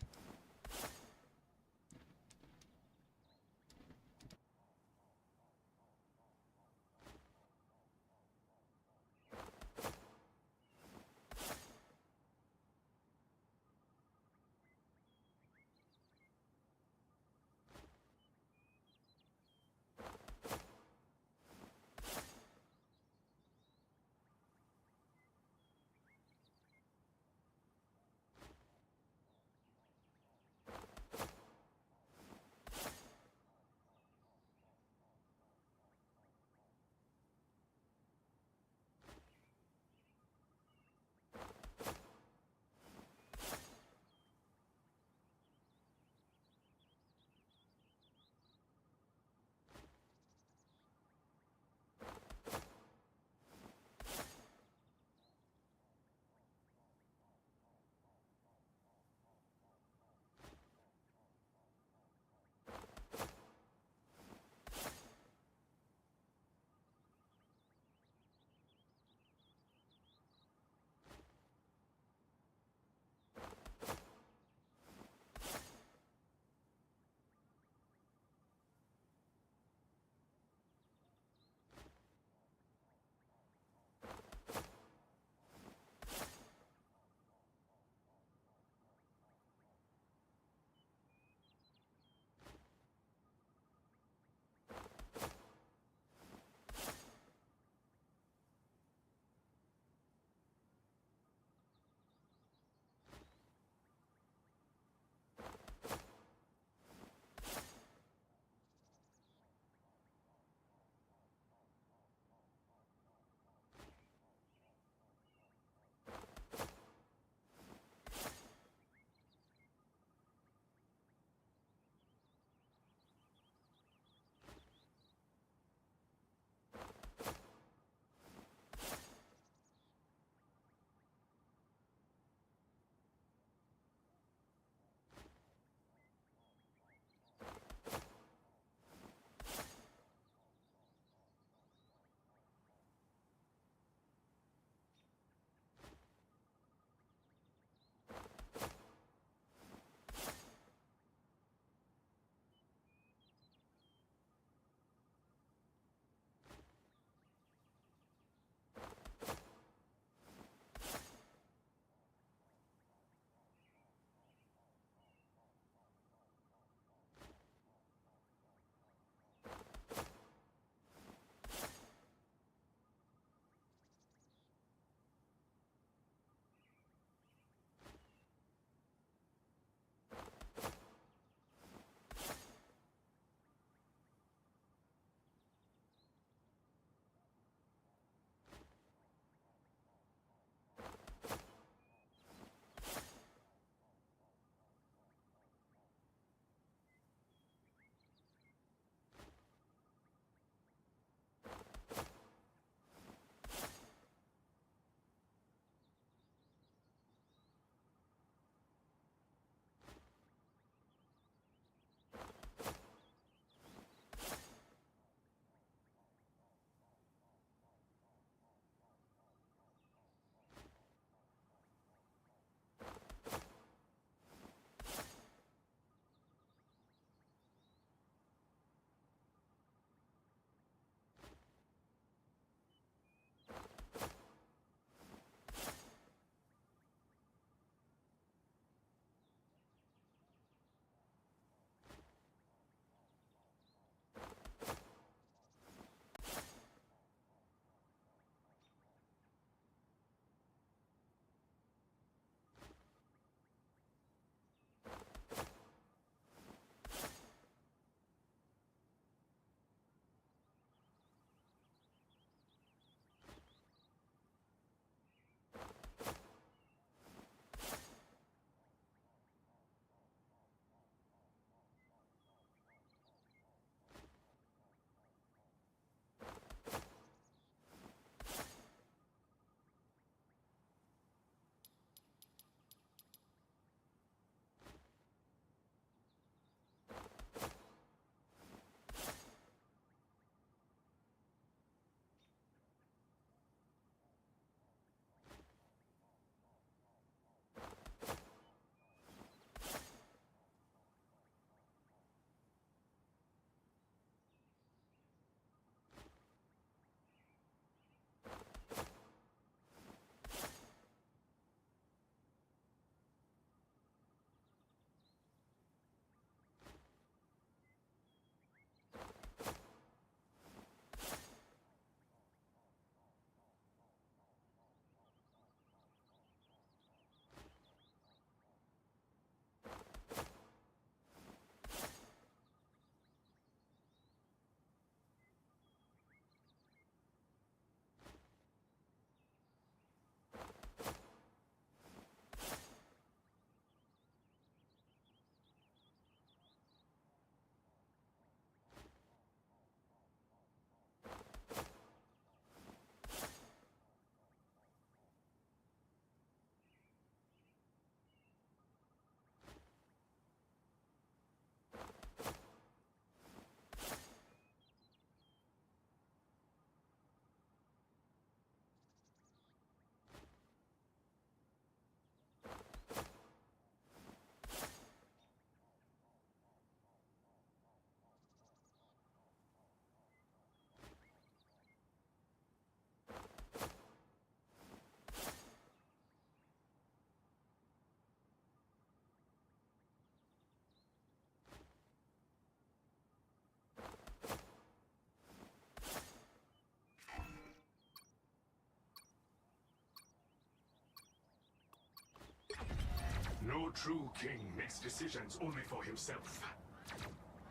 true king makes decisions only for himself.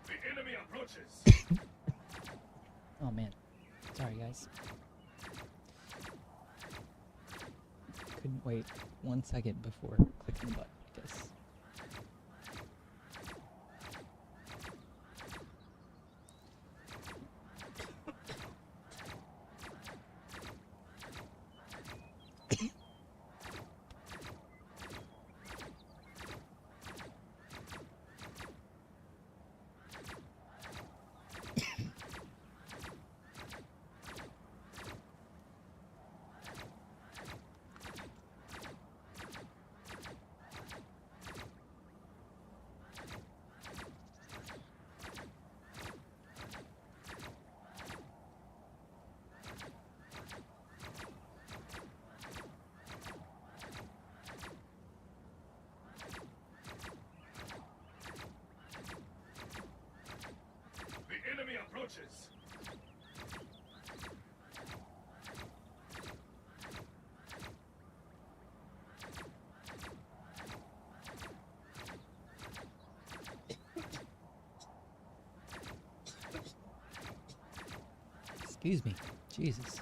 The enemy approaches. Oh man. Sorry guys. Couldn't wait 1 second before clicking the button, I guess. The enemy approaches. Excuse me. Jesus.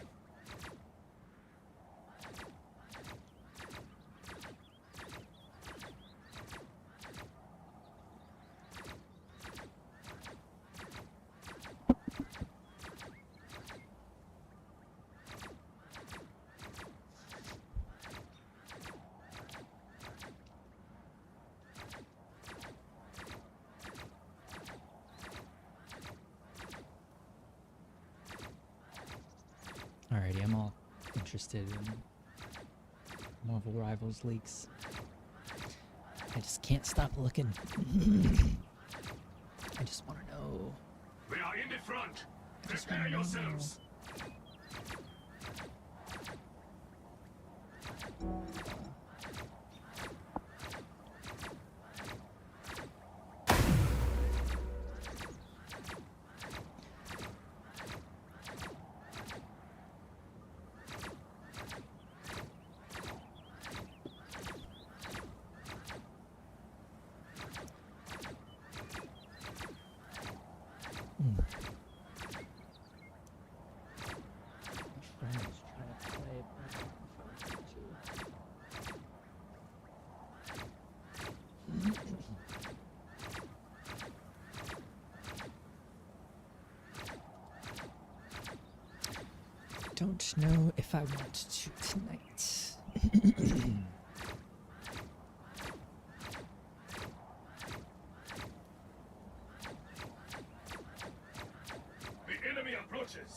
Alrighty, I'm all interested in Marvel Rivals leaks. I just can't stop looking. I just want to know. They are in the front. Prepare yourselves. My friend's trying to play, but I don't know if I want to. Don't know if I want to tonight. The enemy approaches.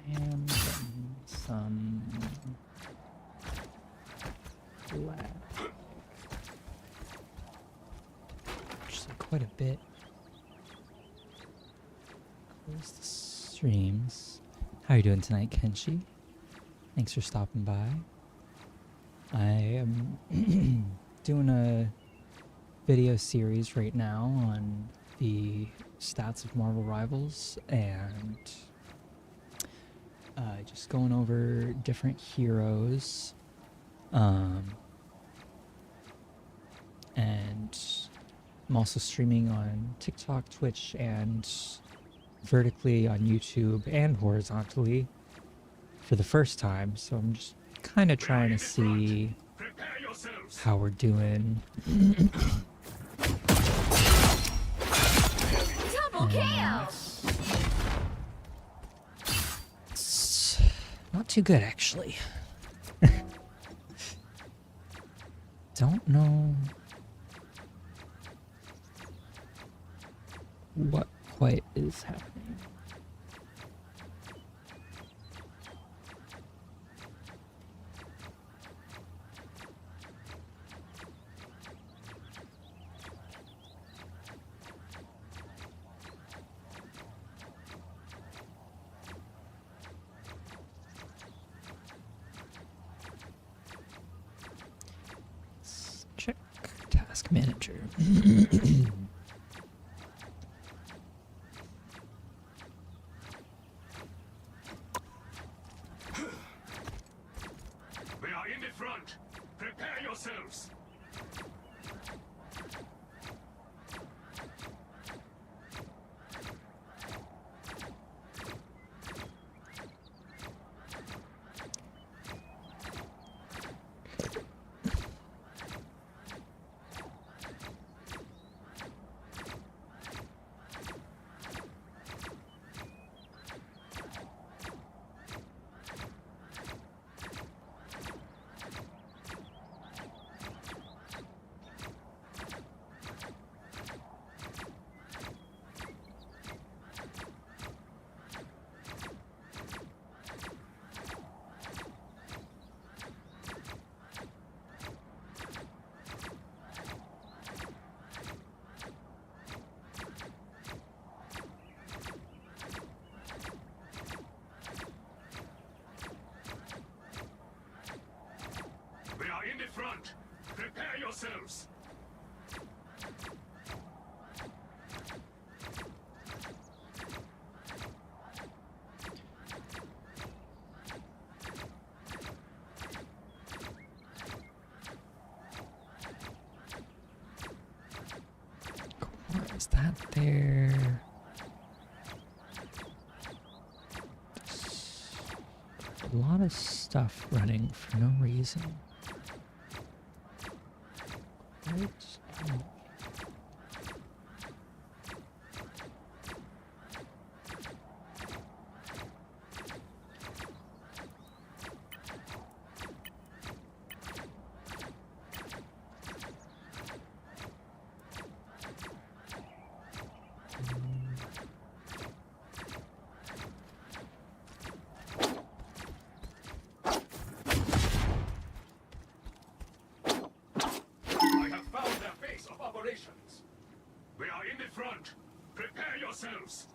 I am getting some lag. Actually, quite a bit. Close the streams. How are you doing tonight, Kenshi? Thanks for stopping by. I am doing a video series right now on the stats of Marvel Rivals and just going over different heroes and I'm also streaming on TikTok, Twitch, and vertically on YouTube and horizontally for the first time. So I'm just kind of trying to see Prepare yourselves. how we're doing. Double kill! It's not too good, actually. Don't know what quite is happening. Let's check task manager. We are in the front. Prepare yourselves. We are in the front. Prepare yourselves. Is that there? A lot of stuff running for no reason. Right. I have found their base of operations. We are in the front. Prepare yourselves.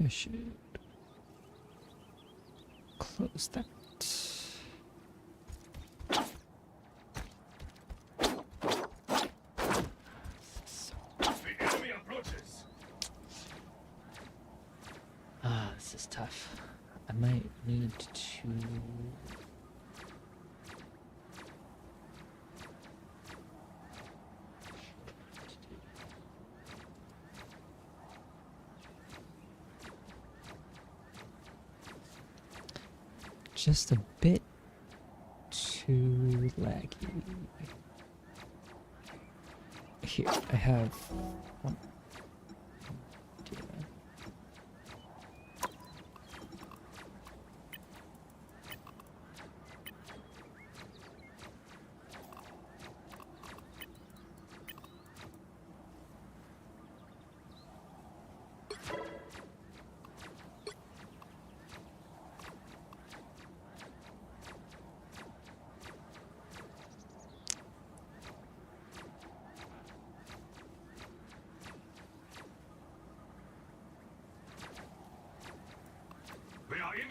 I should close that. The enemy approaches. Ah, this is tough. I might need to. Just a bit too laggy. Here, I have one. Do that.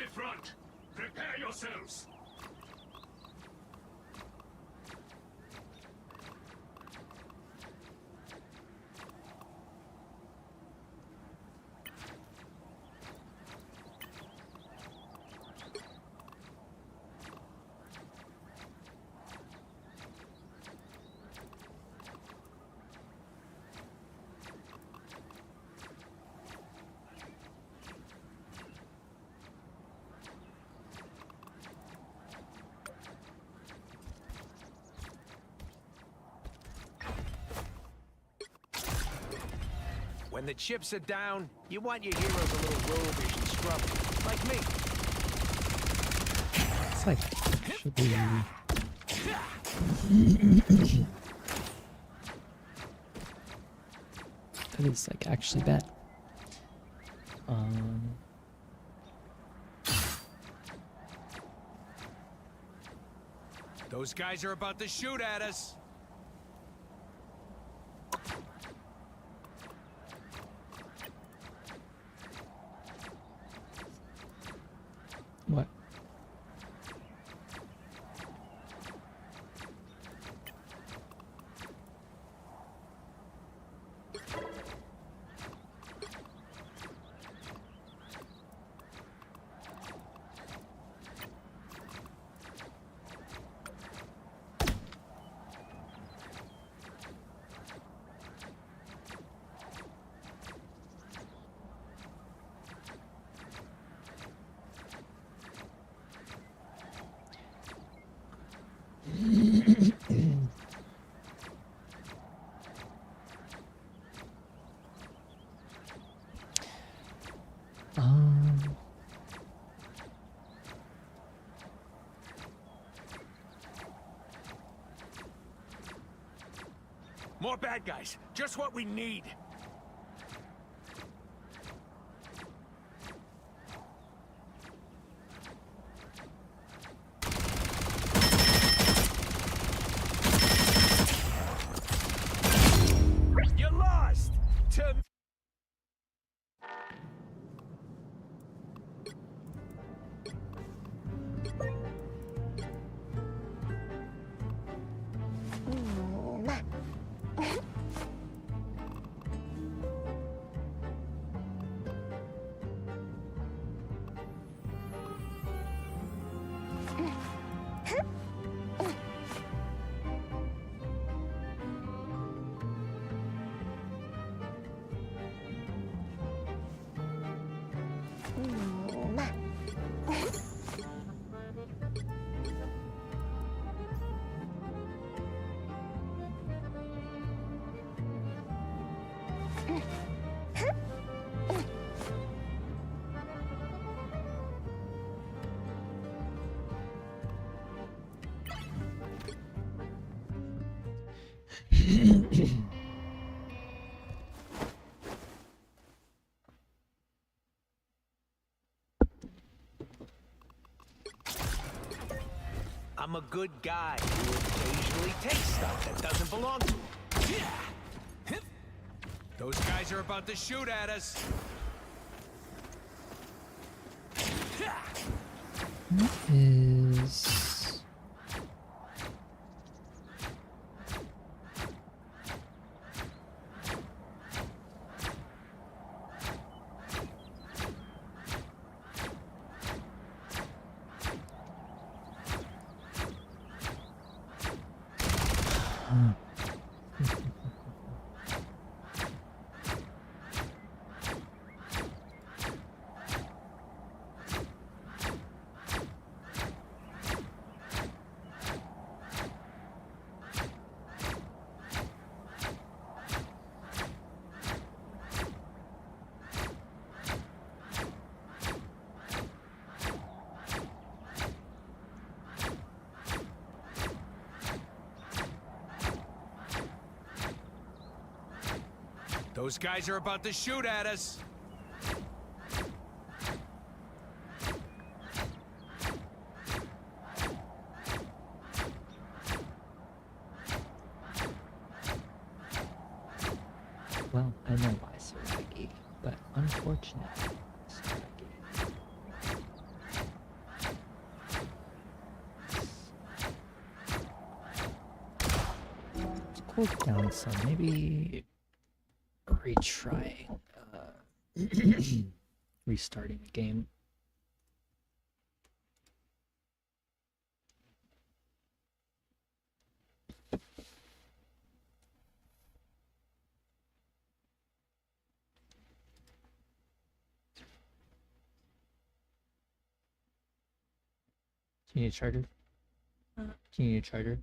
the front. Prepare yourselves. When the chips are down, you want your heroes a little roguish and scruffy, like me. It's like actually. That is like actually bad. Those guys are about to shoot at us. What? More bad guys. Just what we need. You lost to... I'm a good guy who occasionally takes stuff that doesn't belong to him. Those guys are about to shoot at us. What is... Those guys are about to shoot at us. Well, I know why so laggy, but unfortunately, so laggy. cooled down some. Maybe retrying, restarting the game. Do you need a charger? Do you need a charger?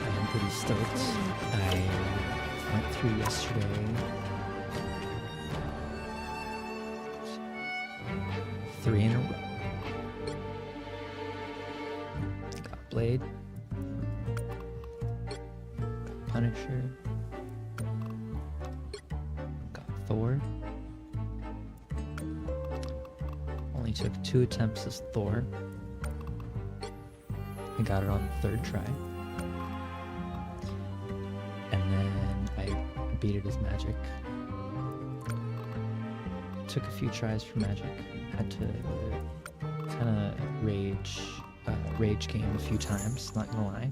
I'm pretty stoked. I went through yesterday 3 in a row. Got Blade, got Punisher, got Thor. Only took 2 attempts as Thor. I got it on the 3rd try. And then I beat it as Magic. Took a few tries for Magic. Had to kind of rage game a few times, not gonna lie.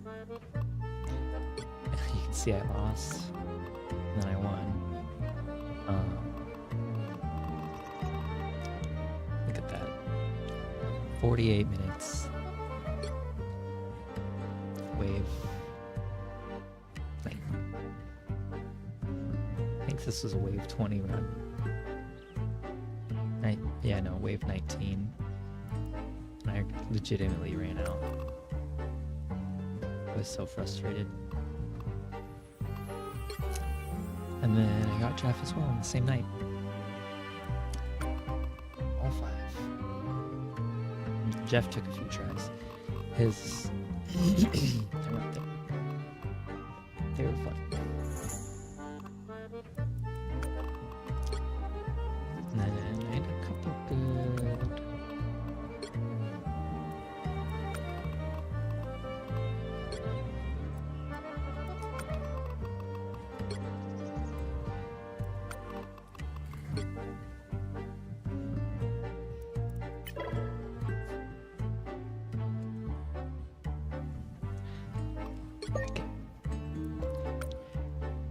You can see I lost, and then I won. Look at that. 48 minutes. Wave. I think this was a wave 20 run. Yeah, no, wave 19. And I legitimately ran out. I was so frustrated. And then I got Jeff as well on the same night. All 5. Jeff took a few tries. His... I went there. They were fun. And then I had a couple good...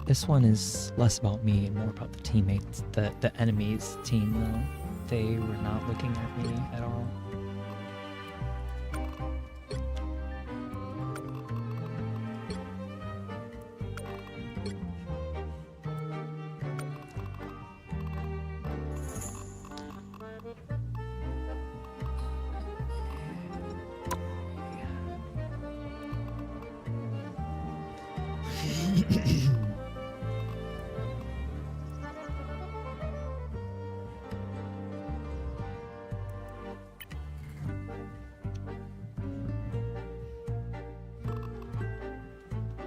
This one is less about me and more about the teammates. The enemy's team, though, they were not looking at me at all.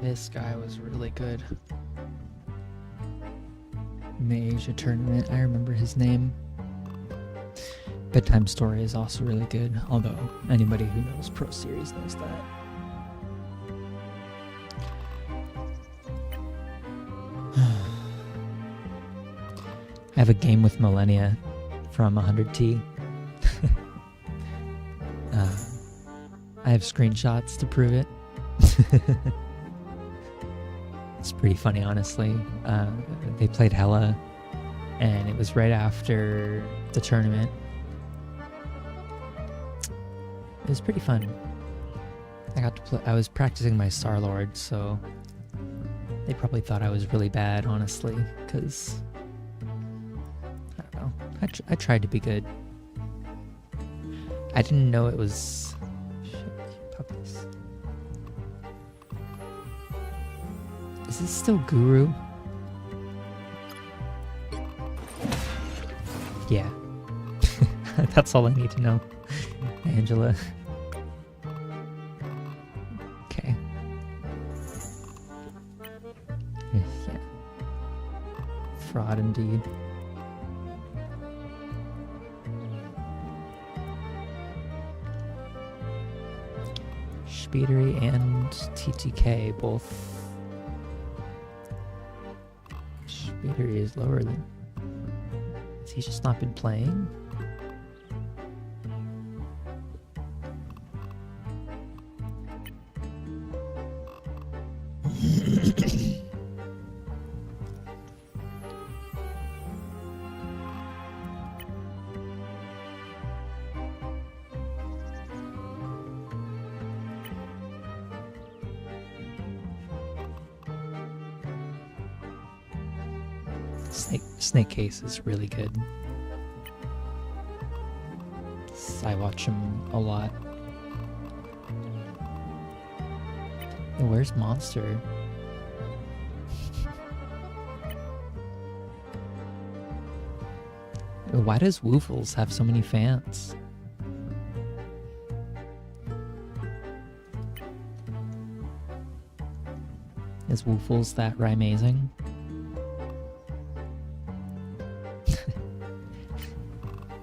This guy was really good. In the Asia tournament, I remember his name. Bedtime Story is also really good, although anybody who knows Pro Series knows that. I have a game with Millennia from 100T. I have screenshots to prove it. It's pretty funny, honestly. They played Hella, and it was right after the tournament. It was pretty fun. I got to play. I was practicing my Star-Lord, so they probably thought I was really bad, honestly, because I don't know. I tried to be good. I didn't know it was. Shit, puppies. this still Guru? Yeah. That's all I need to know. Angela. Okay. Yeah. Fraud indeed. Speedery and TTK both. Speedery is lower than. Has he just not been playing? Snake Case is really good. I watch him a lot. Yo, where's Monster? Why does Woofles have so many fans? Is Woofles that amazing?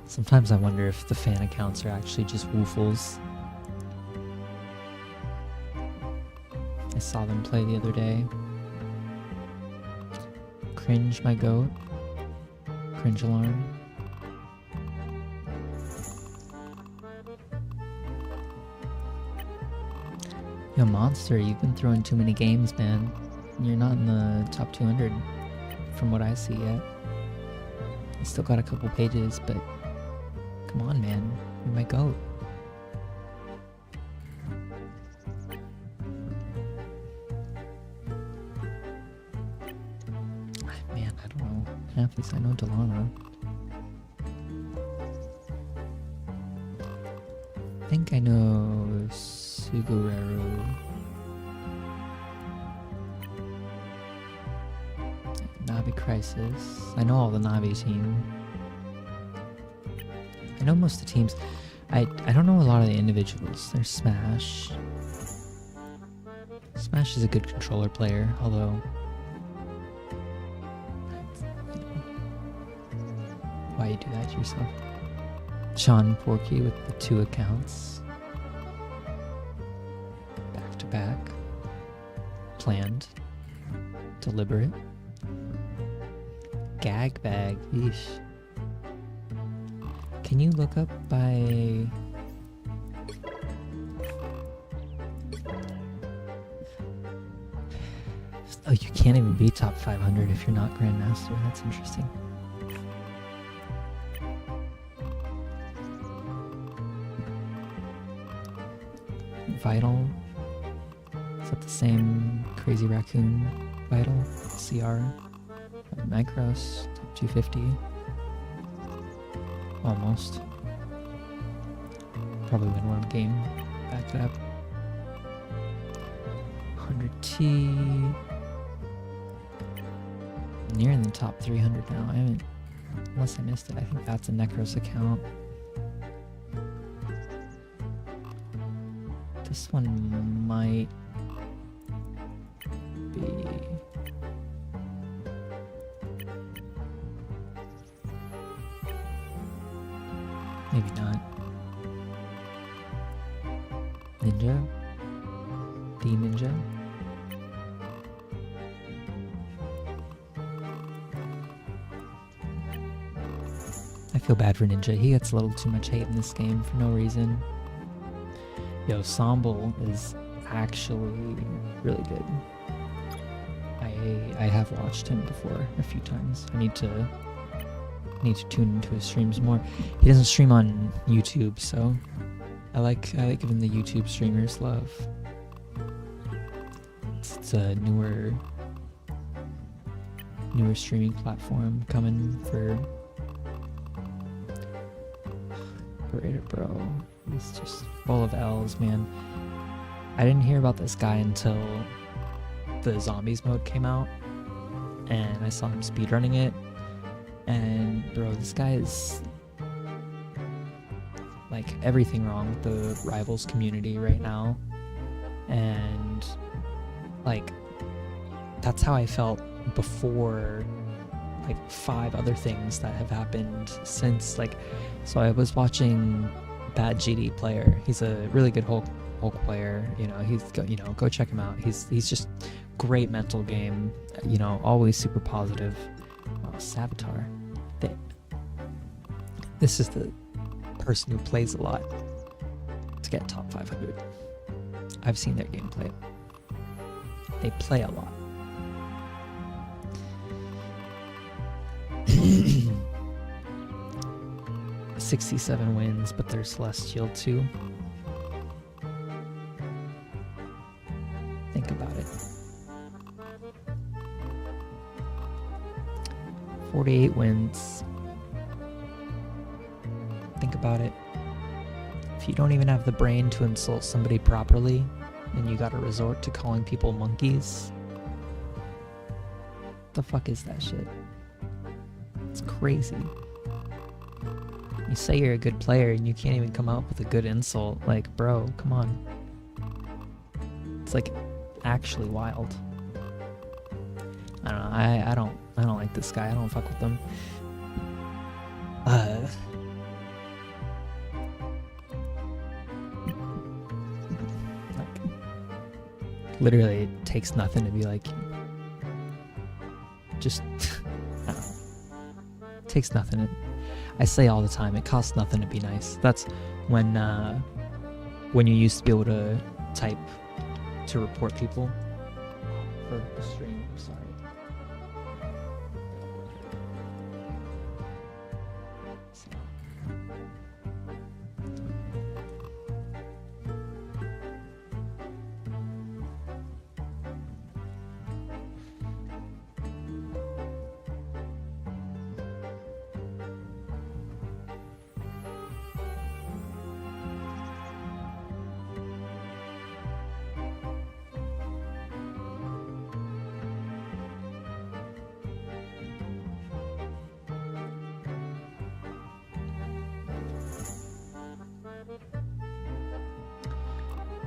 Sometimes I wonder if the fan accounts are actually just Woofles. I saw them play the other day. Cringe my goat. Cringe alarm. Yo, Monster, you've been throwing too many games, man. You're not in the top 200 from what I see yet. You still got a couple pages, but come on, man. You're my goat. Man, I don't know. Half these I know Delana. I think I know Suguraru. Navi Crisis. I know all the Navi team. I know most of the teams. I don't know a lot of the individuals. There's Smash. Smash is a good controller player, although why you do that to yourself? Sean Porky with the 2 accounts. Back to back. Planned. Deliberate. Gag bag. Yeesh. Can you look up by... Oh, you can't even be top 500 if you're not Grandmaster. That's interesting. Vital. Is that the same Crazy Raccoon Vital? CR. Macros. Top 250. Almost. Probably win one game. Back it up. 100T. Nearing the top 300 now. I haven't... Unless I missed it. I think that's a Necros account. This one might be... Maybe not. Ninja? The Ninja? I feel bad for Ninja. He gets a little too much hate in this game for no reason. Yo, Somble is actually really good. I have watched him before a few times. I need to tune into his streams more. He doesn't stream on YouTube, so I like giving the YouTube streamers love. It's a newer streaming platform coming for Operator Bro. He's just full of L's, man. I didn't hear about this guy until the zombies mode came out, and I saw him speedrunning it, and bro, this guy is like everything wrong with the Rivals community right now, and like that's how I felt before like 5 other things that have happened since. Like, so I was watching Bad GD Player. He's a really good Hulk player. You know, go check him out. He's just great mental game. You know, always super positive. Oh, Savitar. This is the person who plays a lot to get top 500. I've seen their gameplay. They play a lot. 67 wins, but they're Celestial too. Think about it. 48 wins. Think about it. If you don't even have the brain to insult somebody properly, and you gotta resort to calling people monkeys, what the fuck is that shit? It's crazy. You say you're a good player and you can't even come up with a good insult. Like, bro, come on. It's like actually wild. I don't know. I don't like this guy. I don't fuck with him. Like, literally, it takes nothing to be like, just, I don't know. It takes nothing. I say all the time, it costs nothing to be nice. That's when you used to be able to type to report people for the stream. I'm sorry.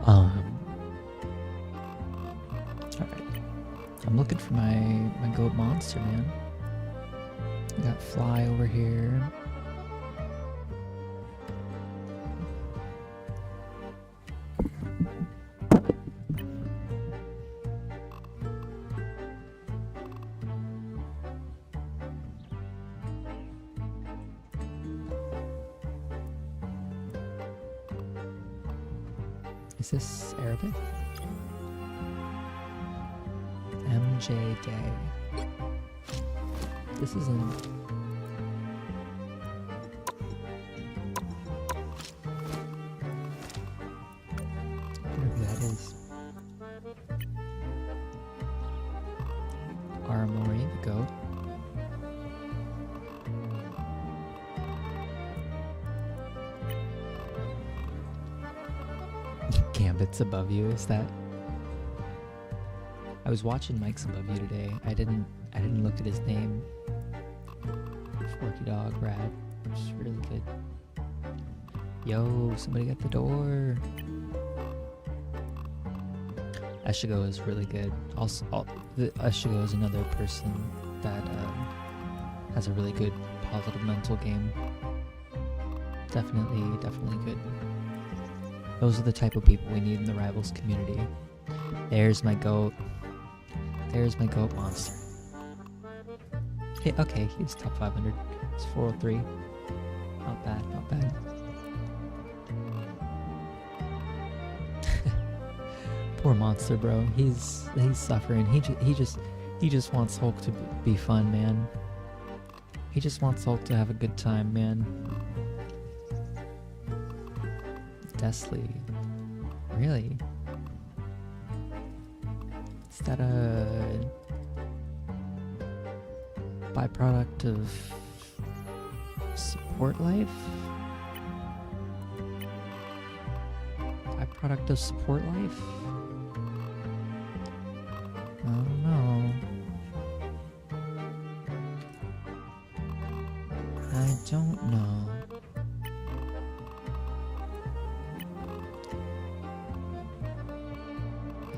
Alright. I'm looking for my goat monster, man. We got Fly over here. Is this Arabic? MJ Day. This isn't. Whatever that is. Aramori, the goat. Gambit's above you, is that? I was watching Mike's above you today. I didn't look at his name. Forky Dog, Rad. It's really good. Yo, somebody at the door. Eshigo is really good. Also, Eshigo is another person that has a really good positive mental game. Definitely good. Those are the type of people we need in the Rivals community. There's my goat. There's my goat monster. Hey, okay, he's top 500. It's 403. Not bad, not bad. Poor monster, bro. He's suffering. He just wants Hulk to be fun, man. He just wants Hulk to have a good time, man. Desley. Really? Is that a byproduct of support life? Byproduct of support life? I don't know.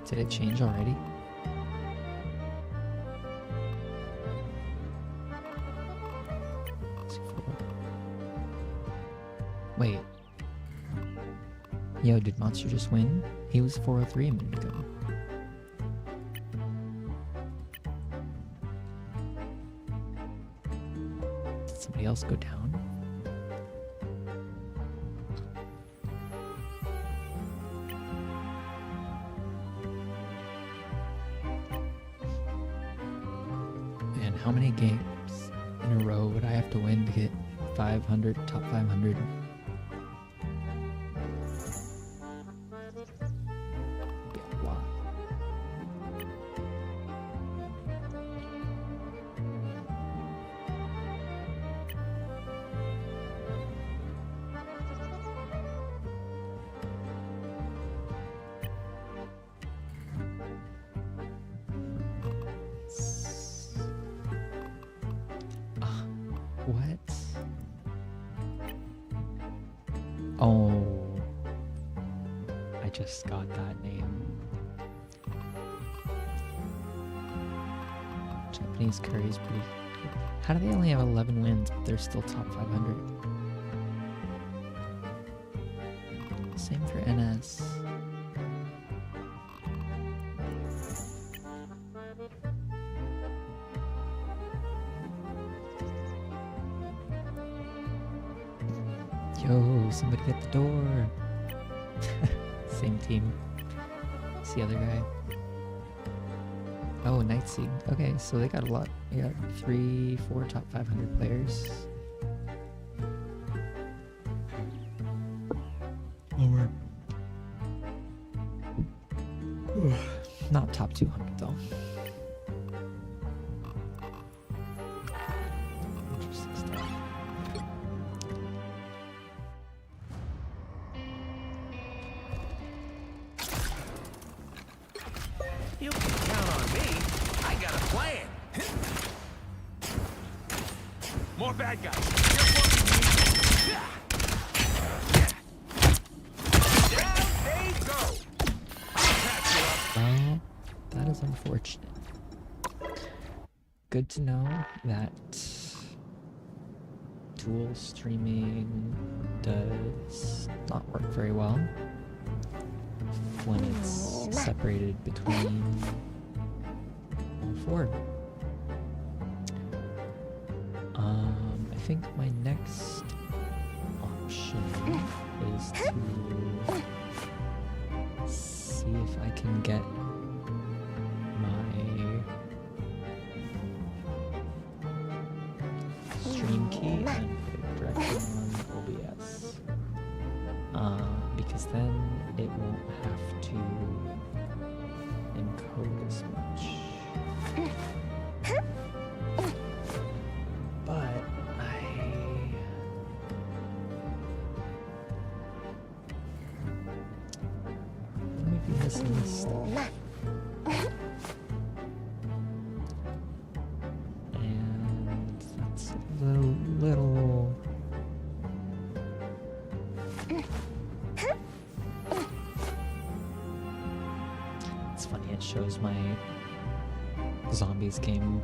Did it change already? Wait. Yo, did Monster just win? He was 403 a minute ago. Did somebody else go down? And how many games in a row would I have to win to get 500, top 500? Be a lot. What? Oh, I just got that name. Japanese curry is pretty good. How do they only have 11 wins, but they're still top 500? Same for NS. Yo, somebody at the door. Same team. It's the other guy. Oh, Night Seed. Okay, so they got a lot. They got 3, 4 top 500 players. Lower. Not top 200 though. Interesting stuff. You can count on me. I got a plan. More bad guys. You're fucking me. Down they go. I'll catch you up. Well, that is unfortunate. Good to know that dual streaming does not work very well when it's separated between all 4. I think my next option is to see if I can get my stream key and put it directly on OBS. Because then it won't have to encode as much. But I might be missing this stuff. And that's a little It's funny, it shows my zombies game.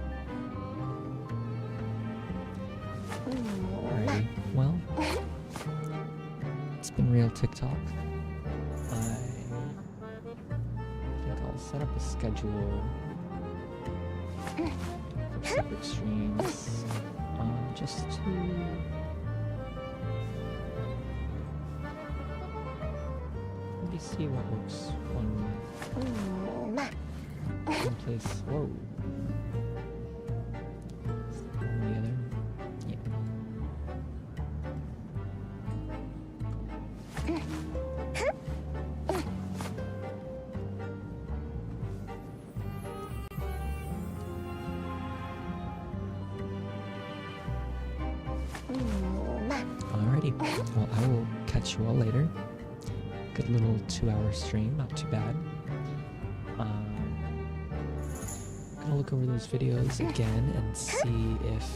Alrighty, well, it's been real TikTok. I think I'll set up a schedule for separate streams, just to maybe see what works one place. Whoa. Is that one the other? Yeah. Alrighty, well, I will catch you all later. Good little 2-hour stream, not too bad. Gonna look over those videos again and see if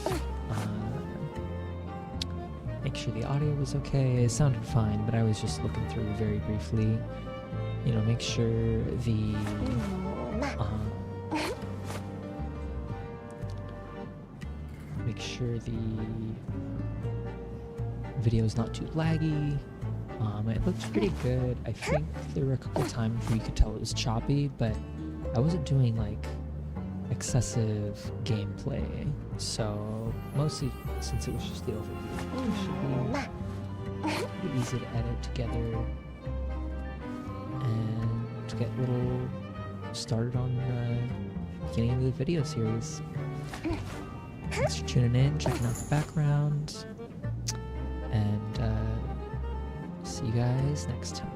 make sure the audio was okay. It sounded fine, but I was just looking through very briefly. You know, make sure the video is not too laggy. It looks pretty good. I think there were a couple times where you could tell it was choppy, but I wasn't doing like excessive gameplay, so mostly since it was just the overview, it should be pretty easy to edit together and to get a little started on the beginning of the video series. Thanks for tuning in, checking out the background, and see you guys next time.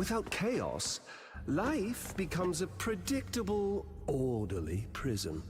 Without chaos, life becomes a predictable, orderly prison.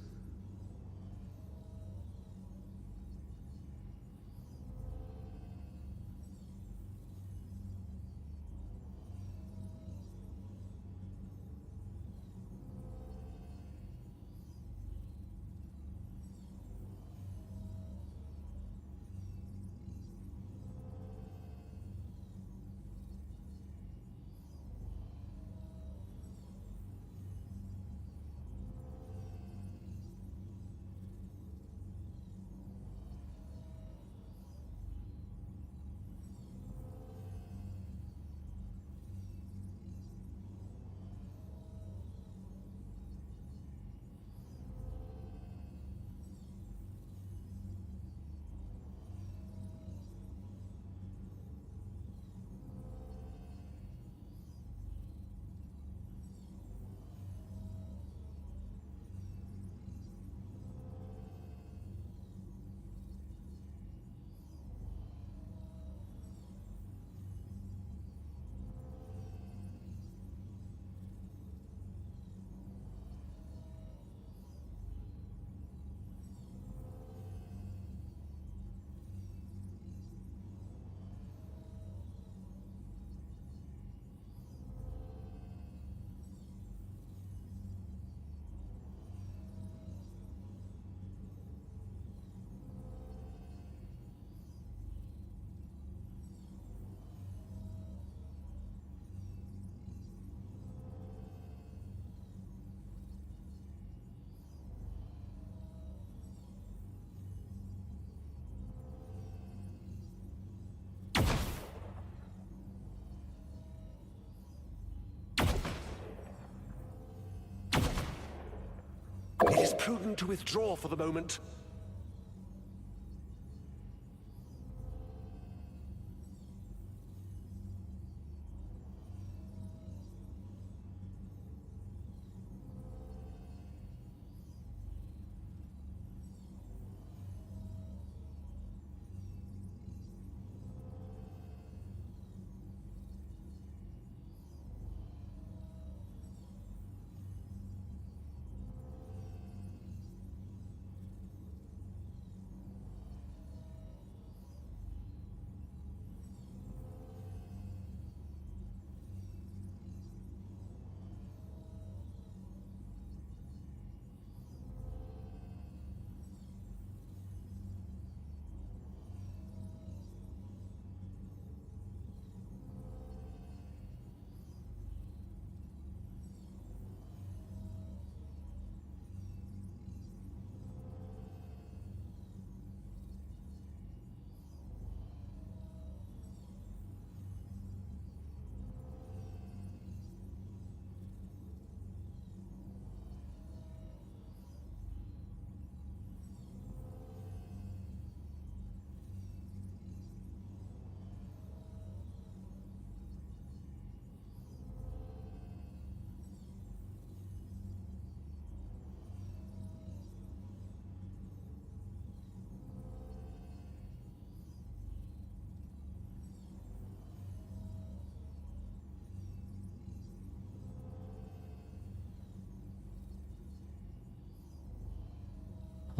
It is prudent to withdraw for the moment.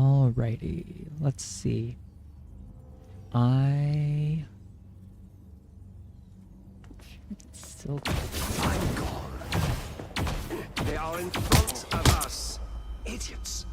Alrighty, let's see. I still I'm gone. They are in front of us. Idiots.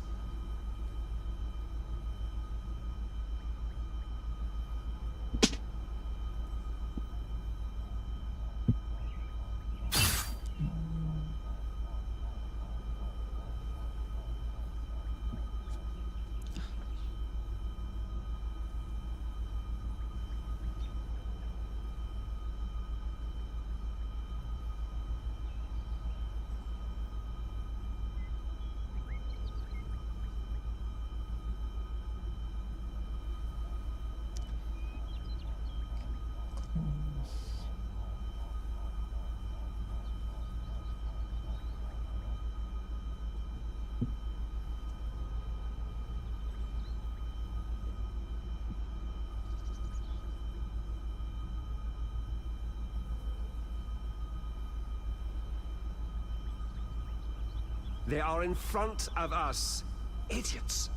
They are in front of us. Idiots.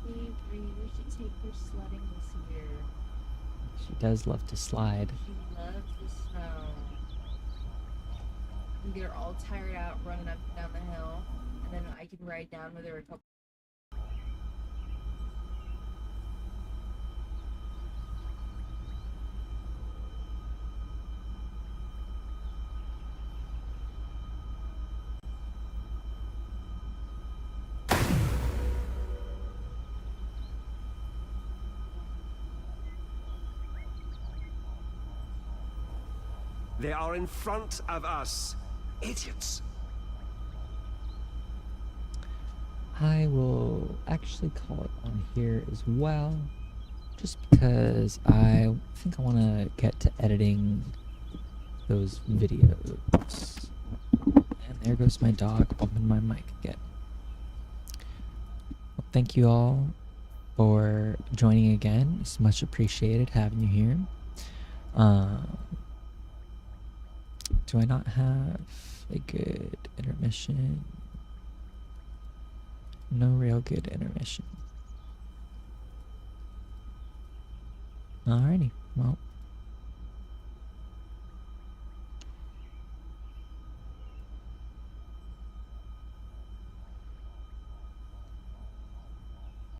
We agree we should take her sledding this year. She does love to slide. She loves the snow. We get her all tired out running up and down the hill, and then I can ride down with her a couple. They are in front of us. Idiots. I will actually call it on here as well, just because I think I want to get to editing those videos. And there goes my dog bumping my mic again. Well, thank you all for joining again. It's much appreciated having you here. Do I not have a good intermission? No real good intermission. Alrighty, well,